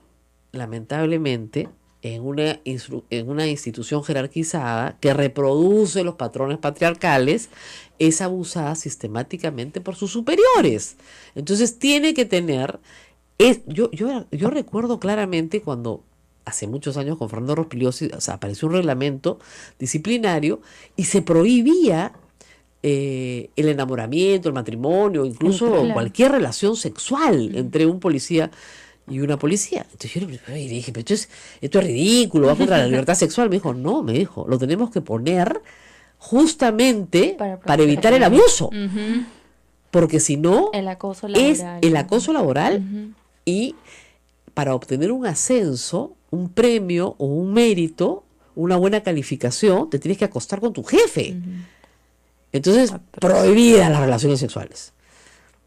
lamentablemente, en una institución jerarquizada que reproduce los patrones patriarcales, es abusada sistemáticamente por sus superiores. Entonces tiene que tener... Yo recuerdo claramente cuando hace muchos años con Fernando Rospigliosi, o sea, apareció un reglamento disciplinario y se prohibía el enamoramiento, el matrimonio, incluso Claro. cualquier relación sexual entre un policía y una policía. Entonces yo le dije, pero esto es ridículo, va contra la libertad sexual. Me dijo, no, lo tenemos que poner justamente para evitar el abuso. Porque si no, El acoso es laboral. el acoso laboral y para obtener un ascenso, un premio o un mérito, una buena calificación, te tienes que acostar con tu jefe. Entonces, prohibidas las relaciones sexuales.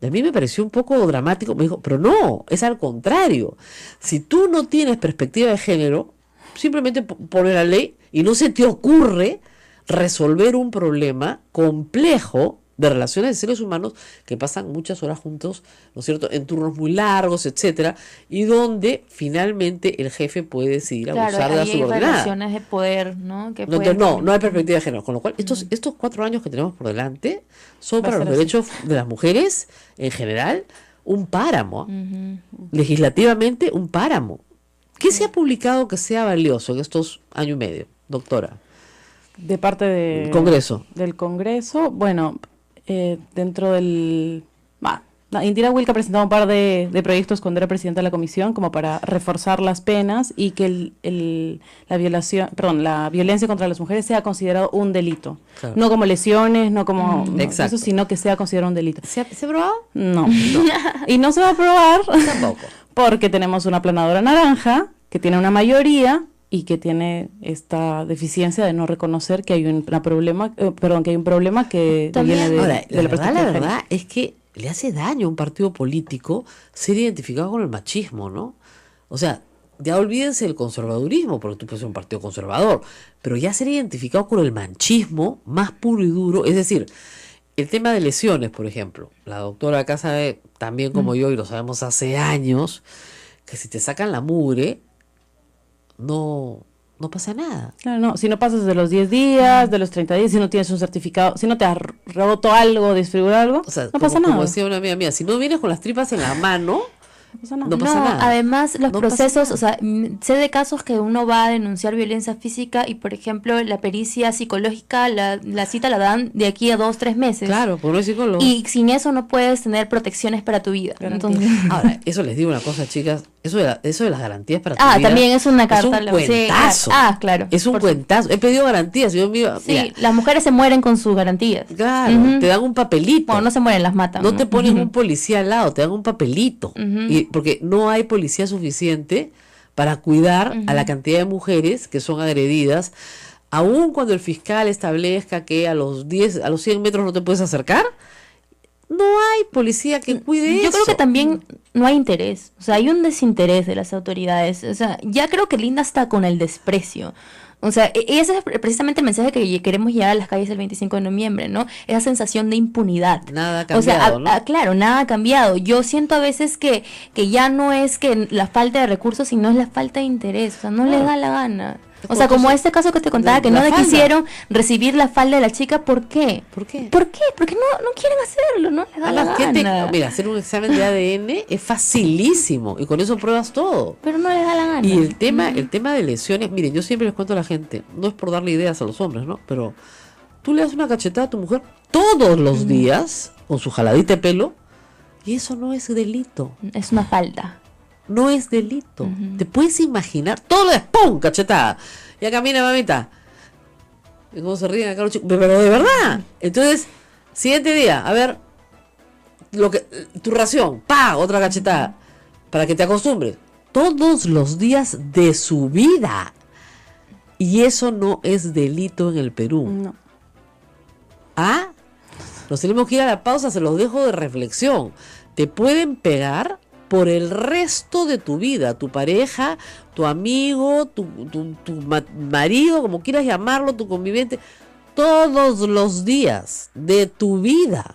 Y a mí me pareció un poco dramático. Me dijo, pero no, es al contrario. Si tú no tienes perspectiva de género, simplemente pones la ley y no se te ocurre resolver un problema complejo de relaciones de seres humanos que pasan muchas horas juntos, ¿no es cierto?, en turnos muy largos, etcétera, y donde finalmente el jefe puede decidir abusar de la ahí hay subordinada. relaciones de poder, ¿no? Que Entonces, pueden no hay perspectiva de género. Con lo cual, estos 4 años que tenemos por delante son Va a para ser los así. derechos de las mujeres en general un páramo. Legislativamente un páramo. ¿Qué se ha publicado que sea valioso en estos año y medio, doctora? De parte El Congreso. del Congreso, bueno, dentro del... Indira Wilk ha presentado un par de proyectos cuando era presidenta de la comisión como para reforzar las penas y que la violencia contra las mujeres sea considerado un delito. Claro. No como lesiones, no como Exacto. eso, sino que sea considerado un delito. ¿Se ha probado? No. Y no se va a aprobar Tampoco. porque tenemos una aplanadora naranja que tiene una mayoría y que tiene esta deficiencia de no reconocer que hay que hay un problema que También. viene de, Ahora, de la perspectiva de género. verdad es que le hace daño a un partido político ser identificado con el machismo, ¿no? O sea, ya olvídense del conservadurismo, porque tú puedes ser un partido conservador, pero ya ser identificado con el machismo más puro y duro, es decir, el tema de lesiones, por ejemplo. La doctora acá sabe, también como yo, y lo sabemos hace años, que si te sacan la mugre, no pasa nada. Claro, no, si no pasas de los 10 días, de los 30 días, si no tienes un certificado, si no te has roto algo, desfigurado algo, O sea, no pasa nada. como decía una amiga mía, si no vienes con las tripas en la mano, No pasa nada. no pasa nada. Además los No pasa procesos, nada. o sea, sé de casos que uno va a denunciar violencia física y, por ejemplo, la pericia psicológica, la cita la dan de aquí a 2-3 meses. Claro, por no psicólogo. Y sin eso no puedes tener protecciones para tu vida. Entonces, Ahora, eso les digo una cosa, chicas, eso de las garantías para tu vida también es una carta. es un cuentazo. Claro. Es un cuentazo. He pedido garantías. Yo mira, Sí, las mujeres se mueren con sus garantías. claro, Ujú. te dan un papelito. Bueno, no se mueren, las matan. No te ponen un policía al lado, te dan un papelito. Ujú. Porque no hay policía suficiente para cuidar a la cantidad de mujeres que son agredidas, aun cuando el fiscal establezca que a los 100 metros no te puedes acercar. No hay policía que cuide eso. Yo creo que también no hay interés, o sea, hay un desinterés de las autoridades, o sea, ya creo que linda está con el desprecio. O sea, ese es precisamente el mensaje que queremos llevar a las calles el 25 de noviembre, ¿no? Esa sensación de impunidad. Nada ha O sea, cambiado, ¿no? claro, nada ha cambiado. Yo siento a veces que ya no es que la falta de recursos, sino es la falta de interés. O sea, no les da la gana. O sea, como este caso que te contaba, que la no le falda. quisieron recibir la falda de la chica, ¿por qué? ¿Por qué? ¿Por qué? Porque no quieren hacerlo, no les da la Además, gana. mira, hacer un examen de ADN es facilísimo y con eso pruebas todo. Pero no les da la gana. Y el tema de lesiones, miren, yo siempre les cuento a la gente, no es por darle ideas a los hombres, ¿no? Pero tú le das una cachetada a tu mujer todos los días con su jaladita de pelo y eso no es delito. Es una falta. No es delito. ¿Te puedes imaginar? Todo lo de ¡pum! Cachetada. Ya camina, mamita. Y cómo se ríen acá los chicos. Pero de verdad. Entonces, siguiente día, a ver, tu ración, ¡pa! Otra cachetada. Para que te acostumbres. Todos los días de su vida. Y eso no es delito en el Perú. No. ¿Ah? Nos tenemos que ir a la pausa, se los dejo de reflexión. Te pueden pegar por el resto de tu vida, tu pareja, tu amigo, tu marido, como quieras llamarlo, tu conviviente, todos los días de tu vida.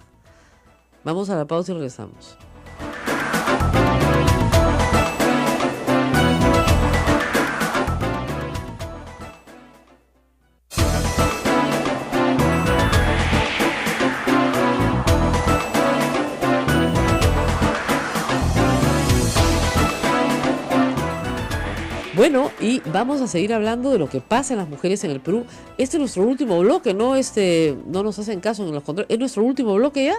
Vamos a la pausa y regresamos. Bueno, y vamos a seguir hablando de lo que pasa en las mujeres en el Perú. Este es nuestro último bloque, no nos hacen caso en los controles. ¿Es nuestro último bloque ya?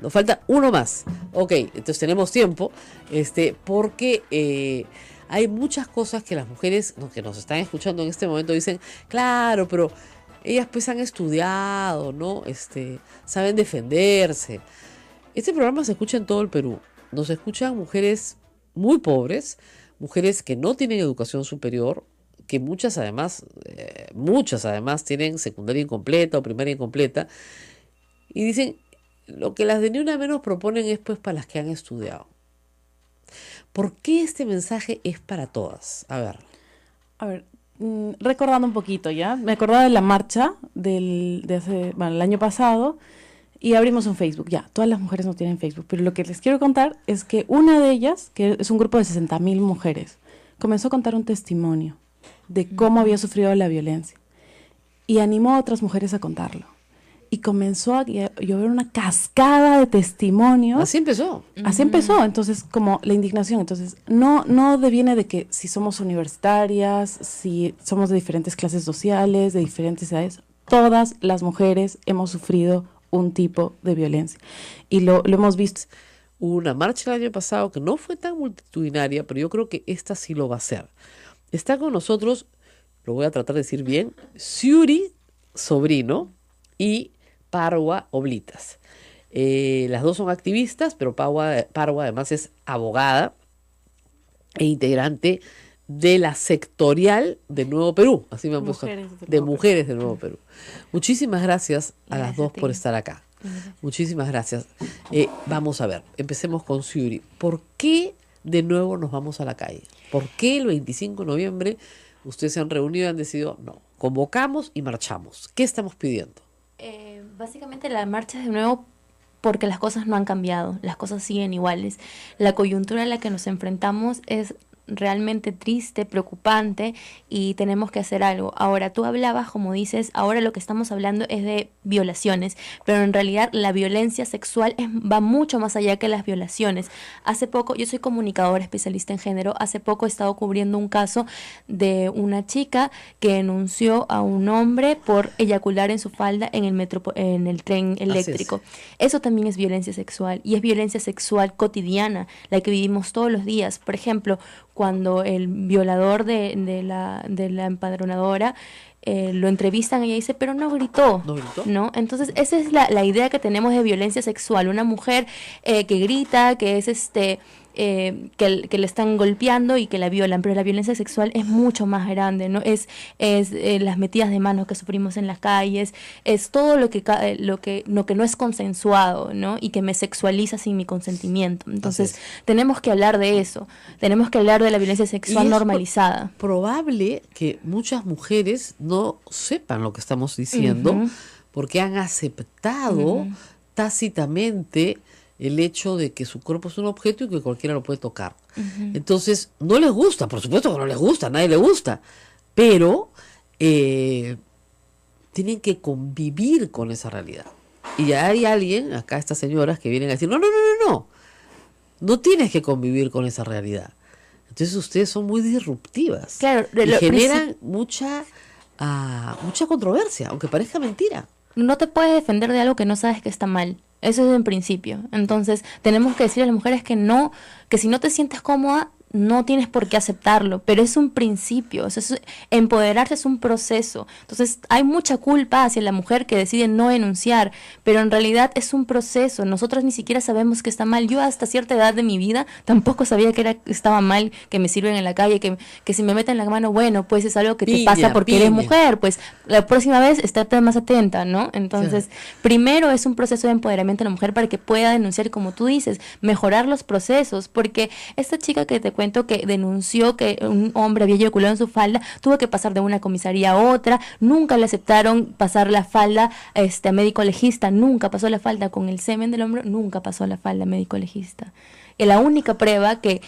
Nos falta uno más. Ok, entonces tenemos tiempo, porque hay muchas cosas que las mujeres que nos están escuchando en este momento dicen, claro, pero ellas pues han estudiado, ¿no? Saben defenderse. Este programa se escucha en todo el Perú. Nos escuchan mujeres muy pobres, mujeres que no tienen educación superior, que muchas además tienen secundaria incompleta o primaria incompleta, y dicen, lo que las de Ni Una Menos proponen es pues para las que han estudiado. ¿Por qué este mensaje es para todas? A ver, Recordando un poquito ya, me acordaba de la marcha el año pasado, y abrimos un Facebook. Ya, todas las mujeres no tienen Facebook, pero lo que les quiero contar es que una de ellas, que es un grupo de 60,000 mujeres, comenzó a contar un testimonio de cómo había sufrido la violencia y animó a otras mujeres a contarlo. Y comenzó a llover una cascada de testimonios. así empezó. Así empezó, entonces, como la indignación. Entonces, no deviene de que si somos universitarias, si somos de diferentes clases sociales, de diferentes edades, todas las mujeres hemos sufrido un tipo de violencia. Y lo hemos visto. Hubo una marcha el año pasado que no fue tan multitudinaria, pero yo creo que esta sí lo va a ser. Está con nosotros, lo voy a tratar de decir bien, Siuri Sobrino y Parwa Oblitas. Las dos son activistas, pero Parwa además es abogada e integrante de la sectorial de Nuevo Perú, así me han puesto, Mujeres del de Nuevo mujeres del Nuevo Perú. Muchísimas gracias a las Gracias dos a ti. por estar acá. Muchísimas gracias. Vamos a ver, empecemos con Suri. ¿Por qué de nuevo nos vamos a la calle? ¿Por qué el 25 de noviembre ustedes se han reunido y han decidido, no, convocamos y marchamos? ¿Qué estamos pidiendo? Básicamente la marcha es de nuevo porque las cosas no han cambiado, las cosas siguen iguales. La coyuntura a la que nos enfrentamos es realmente triste, preocupante y tenemos que hacer algo. Ahora, tú hablabas, como dices, ahora lo que estamos hablando es de violaciones, pero en realidad la violencia sexual va mucho más allá que las violaciones. Hace poco, yo soy comunicadora especialista en género, hace poco he estado cubriendo un caso de una chica que denunció a un hombre por eyacular en su falda en el tren eléctrico. Eso también es violencia sexual y es violencia sexual cotidiana, la que vivimos todos los días. Por ejemplo, cuando el violador de la empadronadora lo entrevistan, ella dice, pero no gritó. ¿No gritó? ¿No? Entonces, esa es la idea que tenemos de violencia sexual. Una mujer que grita, que es que le están golpeando y que la violan, pero la violencia sexual es mucho más grande, ¿no? Es las metidas de manos que sufrimos en las calles, es todo lo que no es consensuado, ¿no? Y que me sexualiza sin mi consentimiento. Entonces, tenemos que hablar de eso, tenemos que hablar de la violencia sexual normalizada. Probable que muchas mujeres no sepan lo que estamos diciendo porque han aceptado tácitamente el hecho de que su cuerpo es un objeto y que cualquiera lo puede tocar. Entonces, no les gusta, por supuesto que no les gusta, a nadie le gusta, pero tienen que convivir con esa realidad. Y hay alguien, acá estas señoras, que vienen a decir, no tienes que convivir con esa realidad. Entonces ustedes son muy disruptivas. Claro, y generan mucha controversia, aunque parezca mentira. No te puedes defender de algo que no sabes que está mal. Eso es en principio. Entonces, tenemos que decir a las mujeres que si no te sientes cómoda, no tienes por qué aceptarlo, pero es un principio, o sea, empoderarse es un proceso. Entonces hay mucha culpa hacia la mujer que decide no denunciar, pero en realidad es un proceso. Nosotros ni siquiera sabemos que está mal. Yo hasta cierta edad de mi vida tampoco sabía que estaba mal que me sirven en la calle, que si me meten la mano, bueno, pues es algo que te pasa porque eres mujer, pues la próxima vez estate más atenta, ¿no? Entonces, primero es un proceso de empoderamiento de la mujer para que pueda denunciar, como tú dices, mejorar los procesos, porque esta chica que te cuento que denunció que un hombre había eyaculado en su falda, tuvo que pasar de una comisaría a otra, nunca le aceptaron pasar la falda a médico legista, nunca pasó la falda con el semen del hombre, nunca pasó la falda a médico legista. Y la única prueba que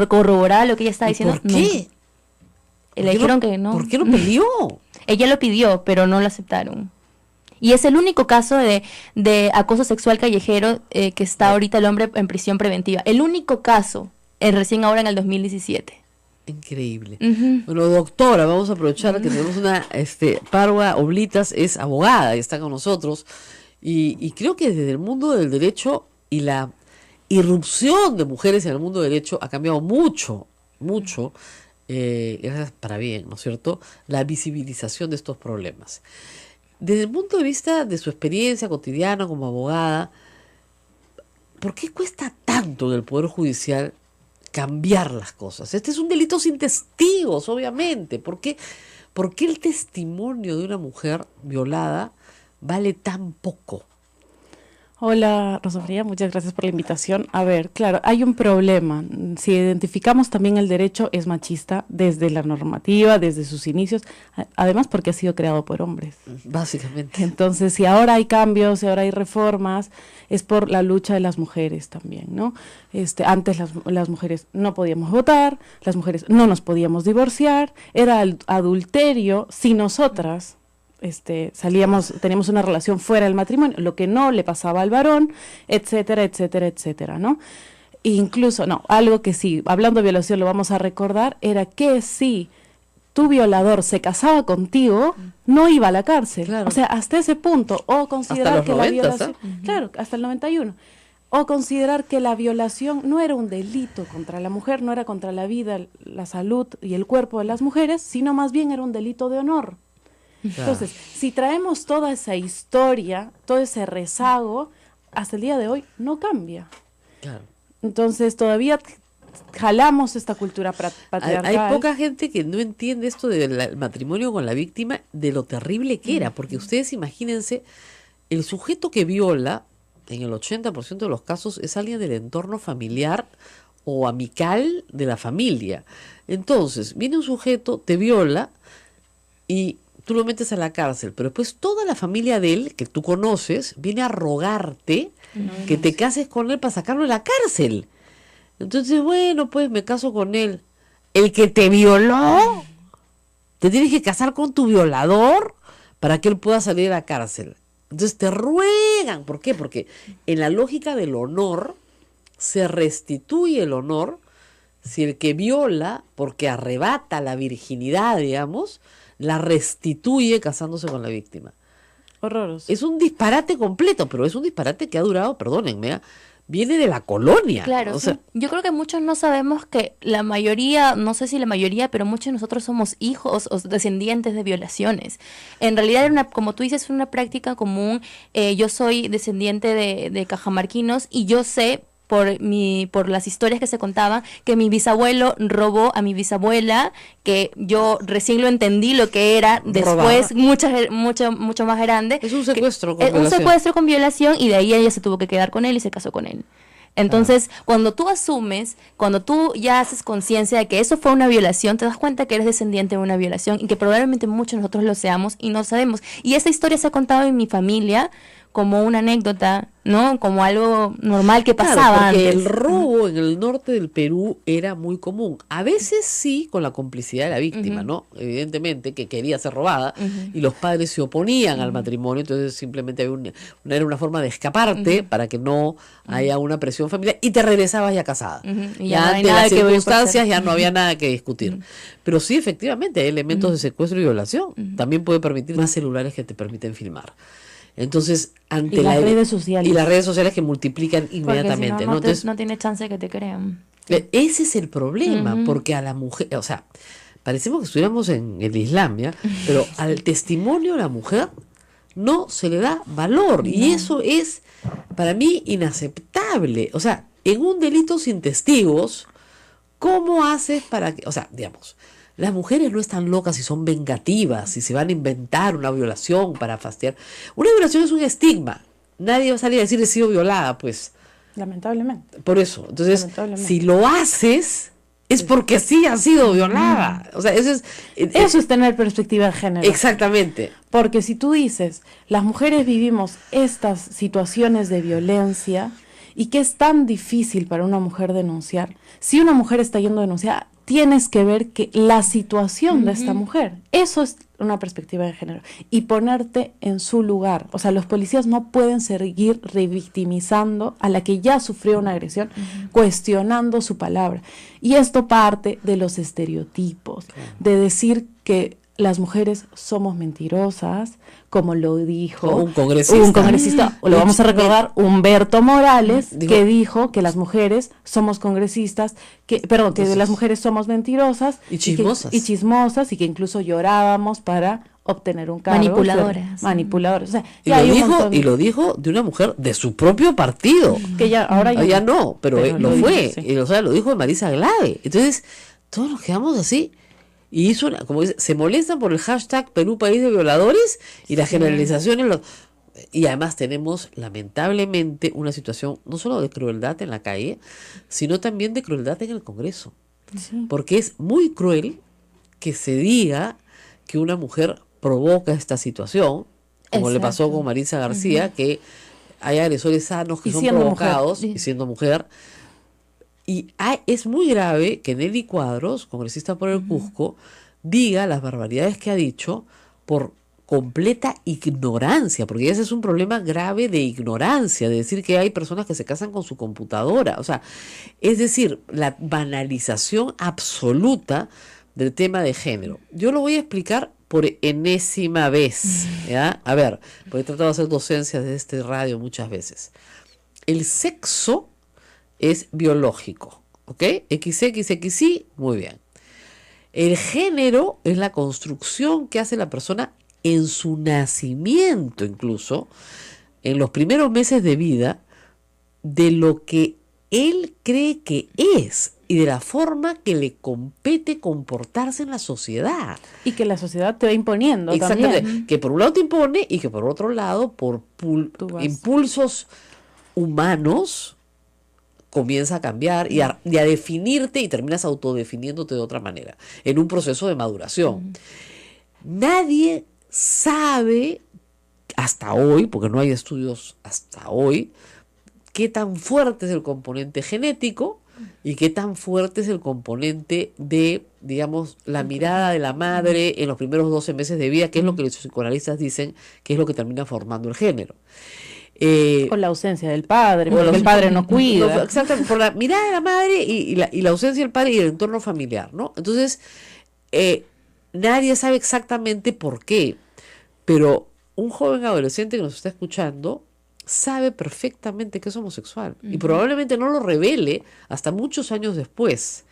corroboraba lo que ella estaba diciendo. ¿Por qué? Le dijeron que no. ¿Por qué lo pidió? Ella lo pidió, pero no lo aceptaron. Y es el único caso de acoso sexual callejero que está ahorita el hombre en prisión preventiva. El único caso, recién ahora en el 2017. Increíble. Bueno, doctora, vamos a aprovechar que tenemos una Parva Oblitas, es abogada y está con nosotros. Y creo que desde el mundo del derecho y la irrupción de mujeres en el mundo del derecho ha cambiado mucho, gracias para bien, ¿no es cierto?, la visibilización de estos problemas. Desde el punto de vista de su experiencia cotidiana como abogada, ¿por qué cuesta tanto en el Poder Judicial cambiar las cosas? Este es un delito sin testigos, obviamente. ¿Por qué el testimonio de una mujer violada vale tan poco? Hola, Rosa María, muchas gracias por la invitación. A ver, claro, hay un problema. Si identificamos también el derecho es machista desde la normativa, desde sus inicios, además porque ha sido creado por hombres. Básicamente. Entonces, si ahora hay cambios, si ahora hay reformas, es por la lucha de las mujeres también, ¿no? Antes las mujeres no podíamos votar, las mujeres no nos podíamos divorciar, era adulterio si nosotras teníamos una relación fuera del matrimonio, lo que no le pasaba al varón, etcétera, etcétera, etcétera, ¿no? Incluso, algo que sí, hablando de violación lo vamos a recordar, era que si tu violador se casaba contigo, no iba a la cárcel. Claro. O sea, hasta ese punto, o considerar que 90, la violación, claro, hasta el 91, o considerar que la violación no era un delito contra la mujer, no era contra la vida, la salud y el cuerpo de las mujeres, sino más bien era un delito de honor. Entonces, si traemos toda esa historia, todo ese rezago, hasta el día de hoy no cambia. Claro. Entonces, todavía jalamos esta cultura patriarcal. Hay poca gente que no entiende esto del matrimonio con la víctima, de lo terrible que era, porque ustedes imagínense, el sujeto que viola, en el 80% de los casos, es alguien del entorno familiar o amical de la familia. Entonces, viene un sujeto, te viola y tú lo metes a la cárcel, pero después toda la familia de él, que tú conoces, viene a rogarte que te cases con él para sacarlo de la cárcel. Entonces, bueno, pues me caso con él. El que te violó, te tienes que casar con tu violador para que él pueda salir de la cárcel. Entonces te ruegan. ¿Por qué? Porque en la lógica del honor, se restituye el honor si el que viola, porque arrebata la virginidad, digamos, la restituye casándose con la víctima. Horroroso. Es un disparate completo, pero es un disparate que ha durado, perdónenme, viene de la colonia. Claro, o sea, sí. Yo creo que muchos no sabemos que la mayoría, no sé si la mayoría, pero muchos de nosotros somos hijos o descendientes de violaciones. En realidad, como tú dices, es una práctica común. Yo soy descendiente de cajamarquinos y yo sé por las historias que se contaban, que mi bisabuelo robó a mi bisabuela, que yo recién lo entendí lo que era, después mucho más grande. Es un secuestro con violación. Un secuestro con violación, y de ahí ella se tuvo que quedar con él y se casó con él. Entonces, cuando tú asumes, cuando tú ya haces conciencia de que eso fue una violación, te das cuenta que eres descendiente de una violación y que probablemente muchos de nosotros lo seamos y no sabemos. Y esa historia se ha contado en mi familia como una anécdota, ¿no? Como algo normal que pasaba porque antes. el robo en el norte del Perú era muy común. A veces sí con la complicidad de la víctima, ¿no? Evidentemente que quería ser robada y los padres se oponían al matrimonio, entonces simplemente había era una forma de escaparte para que no haya una presión familiar y te regresabas ya casada. Y ya no hay ante nada las que circunstancias ya no había nada que discutir. Pero sí, efectivamente, hay elementos de secuestro y violación. También puede permitir más celulares que te permiten filmar. Entonces, ante las redes sociales. Y las redes sociales que multiplican inmediatamente. Porque si no, Entonces, no tiene chance que te crean. ese es el problema, porque a la mujer, o sea, parecemos que estuviéramos en el Islam, ¿ya? Pero al testimonio de la mujer no se le da valor. Y eso es, para mí, inaceptable. O sea, en un delito sin testigos, ¿cómo haces para que, o sea, digamos, las mujeres no están locas y son vengativas y se van a inventar una violación para fastidiar? Una violación es un estigma. Nadie va a salir a decir he sido violada, pues. Lamentablemente. Por eso. Entonces, si lo haces, es porque sí has sido violada. O sea, eso es tener perspectiva de género. Exactamente. Porque si tú dices, las mujeres vivimos estas situaciones de violencia y que es tan difícil para una mujer denunciar, si una mujer está yendo a denunciar, tienes que ver que la situación de esta mujer, eso es una perspectiva de género, y ponerte en su lugar. O sea, los policías no pueden seguir revictimizando a la que ya sufrió una agresión, cuestionando su palabra. Y esto parte de los estereotipos, de decir que las mujeres somos mentirosas, como lo dijo un congresista, lo vamos a recordar, Humberto Morales, que dijo que las mujeres somos congresistas, que las mujeres somos mentirosas y chismosas, y que incluso llorábamos para obtener un cargo. Manipuladoras. O sea, lo dijo de una mujer de su propio partido. Que ahora ya no, pero lo fue. Sí. O sea, lo dijo de Marisa Glave. Entonces, todos nos quedamos así. Y hizo, como dice, se molestan por el hashtag Perú País de Violadores y las generalizaciones. Y además tenemos, lamentablemente, una situación no solo de crueldad en la calle, sino también de crueldad en el Congreso. Sí. Porque es muy cruel que se diga que una mujer provoca esta situación, como le pasó con Marisa García, que hay agresores sanos que son provocados y siendo mujer. Y es muy grave que Nelly Cuadros, congresista por el Cusco, diga las barbaridades que ha dicho por completa ignorancia, porque ese es un problema grave de ignorancia, de decir que hay personas que se casan con su computadora. O sea, es decir, la banalización absoluta del tema de género. Yo lo voy a explicar por enésima vez, ¿ya? A ver, porque he tratado de hacer docencias de este radio muchas veces. El sexo es biológico, ¿ok? XXXY, muy bien. El género es la construcción que hace la persona en su nacimiento, incluso en los primeros meses de vida, de lo que él cree que es y de la forma que le compete comportarse en la sociedad. Y que la sociedad te va imponiendo Exactamente, también. que por un lado te impone y que por otro lado, por Tú vas. impulsos humanos, comienza a cambiar y a definirte y terminas autodefiniéndote de otra manera, en un proceso de maduración. Nadie sabe hasta hoy, porque no hay estudios hasta hoy, qué tan fuerte es el componente genético y qué tan fuerte es el componente de, digamos, la mirada de la madre en los primeros 12 meses de vida, que es lo que los psicoanalistas dicen que es lo que termina formando el género. O la ausencia del padre, porque los- el padre no cuida. No, exactamente, por la mirada de la madre y la ausencia del padre y el entorno familiar, ¿no? Entonces, nadie sabe exactamente por qué, pero un joven adolescente que nos está escuchando sabe perfectamente que es homosexual y probablemente no lo revele hasta muchos años después.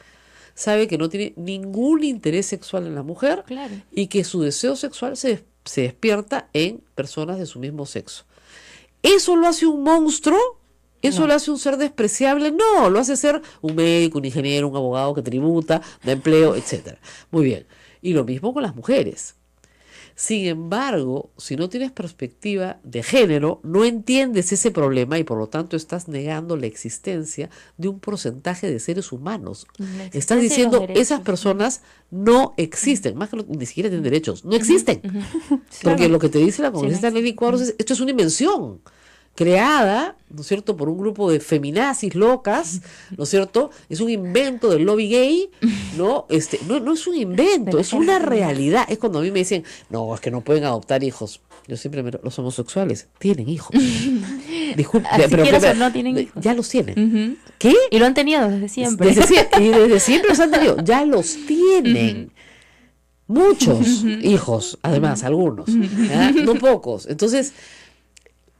Sabe que no tiene ningún interés sexual en la mujer Claro. y que su deseo sexual se despierta en personas de su mismo sexo. ¿Eso lo hace un monstruo? ¿Eso lo hace un ser despreciable? No, lo hace ser un médico, un ingeniero, un abogado que tributa, da empleo, etcétera. Muy bien. Y lo mismo con las mujeres. Sin embargo, si no tienes perspectiva de género, no entiendes ese problema y por lo tanto estás negando la existencia de un porcentaje de seres humanos. La existencia Estás de los diciendo, derechos. esas personas no existen, más que ni siquiera tienen derechos, no existen. Porque lo que te dice la congresista Nelly Cuadros es, esto es una invención creada, ¿no es cierto?, por un grupo de feminazis locas, ¿no es cierto? Es un invento del lobby gay, ¿no? No es un invento, es una realidad. Es cuando a mí me dicen, no, es que no pueden adoptar hijos. Yo siempre los homosexuales tienen hijos. Disculpe, Así pero quieras o no, tienen hijos. ya los tienen. Ujú. ¿Qué? Y lo han tenido desde siempre. Y desde siempre los han tenido, ya los tienen. Muchos hijos, además, algunos, ¿ya? No pocos. Entonces,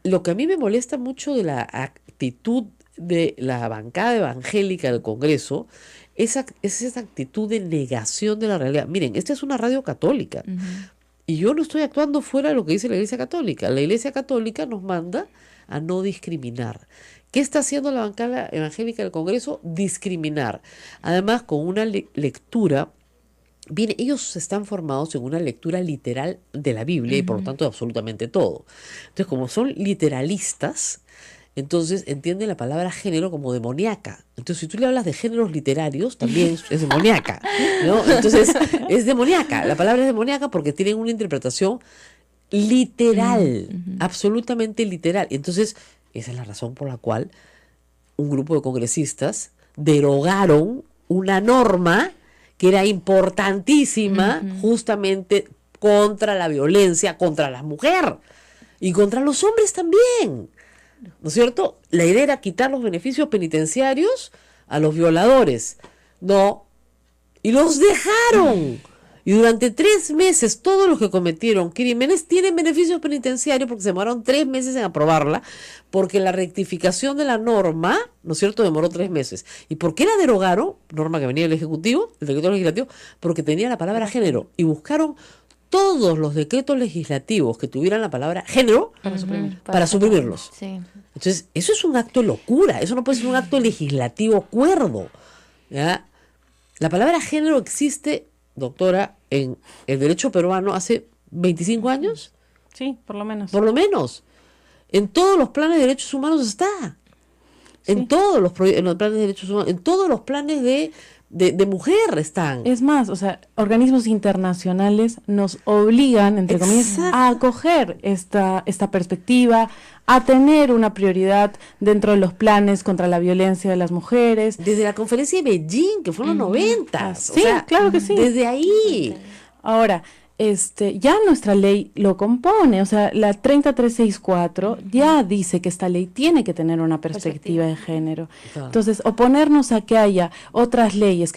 lo que a mí me molesta mucho de la actitud de la bancada evangélica del Congreso es esa actitud de negación de la realidad. Miren, esta es una radio católica y yo no estoy actuando fuera de lo que dice la Iglesia Católica. La Iglesia Católica nos manda a no discriminar. ¿Qué está haciendo la bancada evangélica del Congreso? Discriminar. Además, con una lectura. Bien, ellos están formados en una lectura literal de la Biblia y por lo tanto de absolutamente todo. Entonces, como son literalistas, entonces entienden la palabra género como demoníaca. Entonces, si tú le hablas de géneros literarios, también es demoníaca, ¿no? Entonces, es demoníaca. La palabra es demoníaca porque tienen una interpretación literal, absolutamente literal. Entonces, esa es la razón por la cual un grupo de congresistas derogaron una norma que era importantísima justamente contra la violencia contra la mujer y contra los hombres también, ¿no es cierto? La idea era quitar los beneficios penitenciarios a los violadores, no, y los dejaron. Y durante 3 meses todos los que cometieron crímenes tienen beneficios penitenciarios porque se demoraron 3 meses en aprobarla, porque la rectificación de la norma, ¿no es cierto?, demoró 3 meses. ¿Y por qué la derogaron? Norma que venía del Ejecutivo, del decreto legislativo, porque tenía la palabra género. Y buscaron todos los decretos legislativos que tuvieran la palabra género para suprimirlos. Sí. Entonces, eso es un acto de locura, eso no puede ser un acto legislativo cuerdo, ¿ya? La palabra género existe, doctora, en el derecho peruano hace 25 años, Sí, por lo menos. por lo menos. En todos los planes de derechos humanos está. En Sí. todos los en los planes de derechos humanos, en todos los planes de mujer están. Es más, o sea, organismos internacionales nos obligan, entre comillas, Exacto. a acoger esta perspectiva, a tener una prioridad dentro de los planes contra la violencia de las mujeres. Desde la conferencia de Beijing, que fue en los 90. Sí, claro que sí. Desde ahí. Ahora, ya nuestra ley lo compone, o sea, la 30364 ya dice que esta ley tiene que tener una perspectiva de género. Claro. Entonces, oponernos a que haya otras leyes que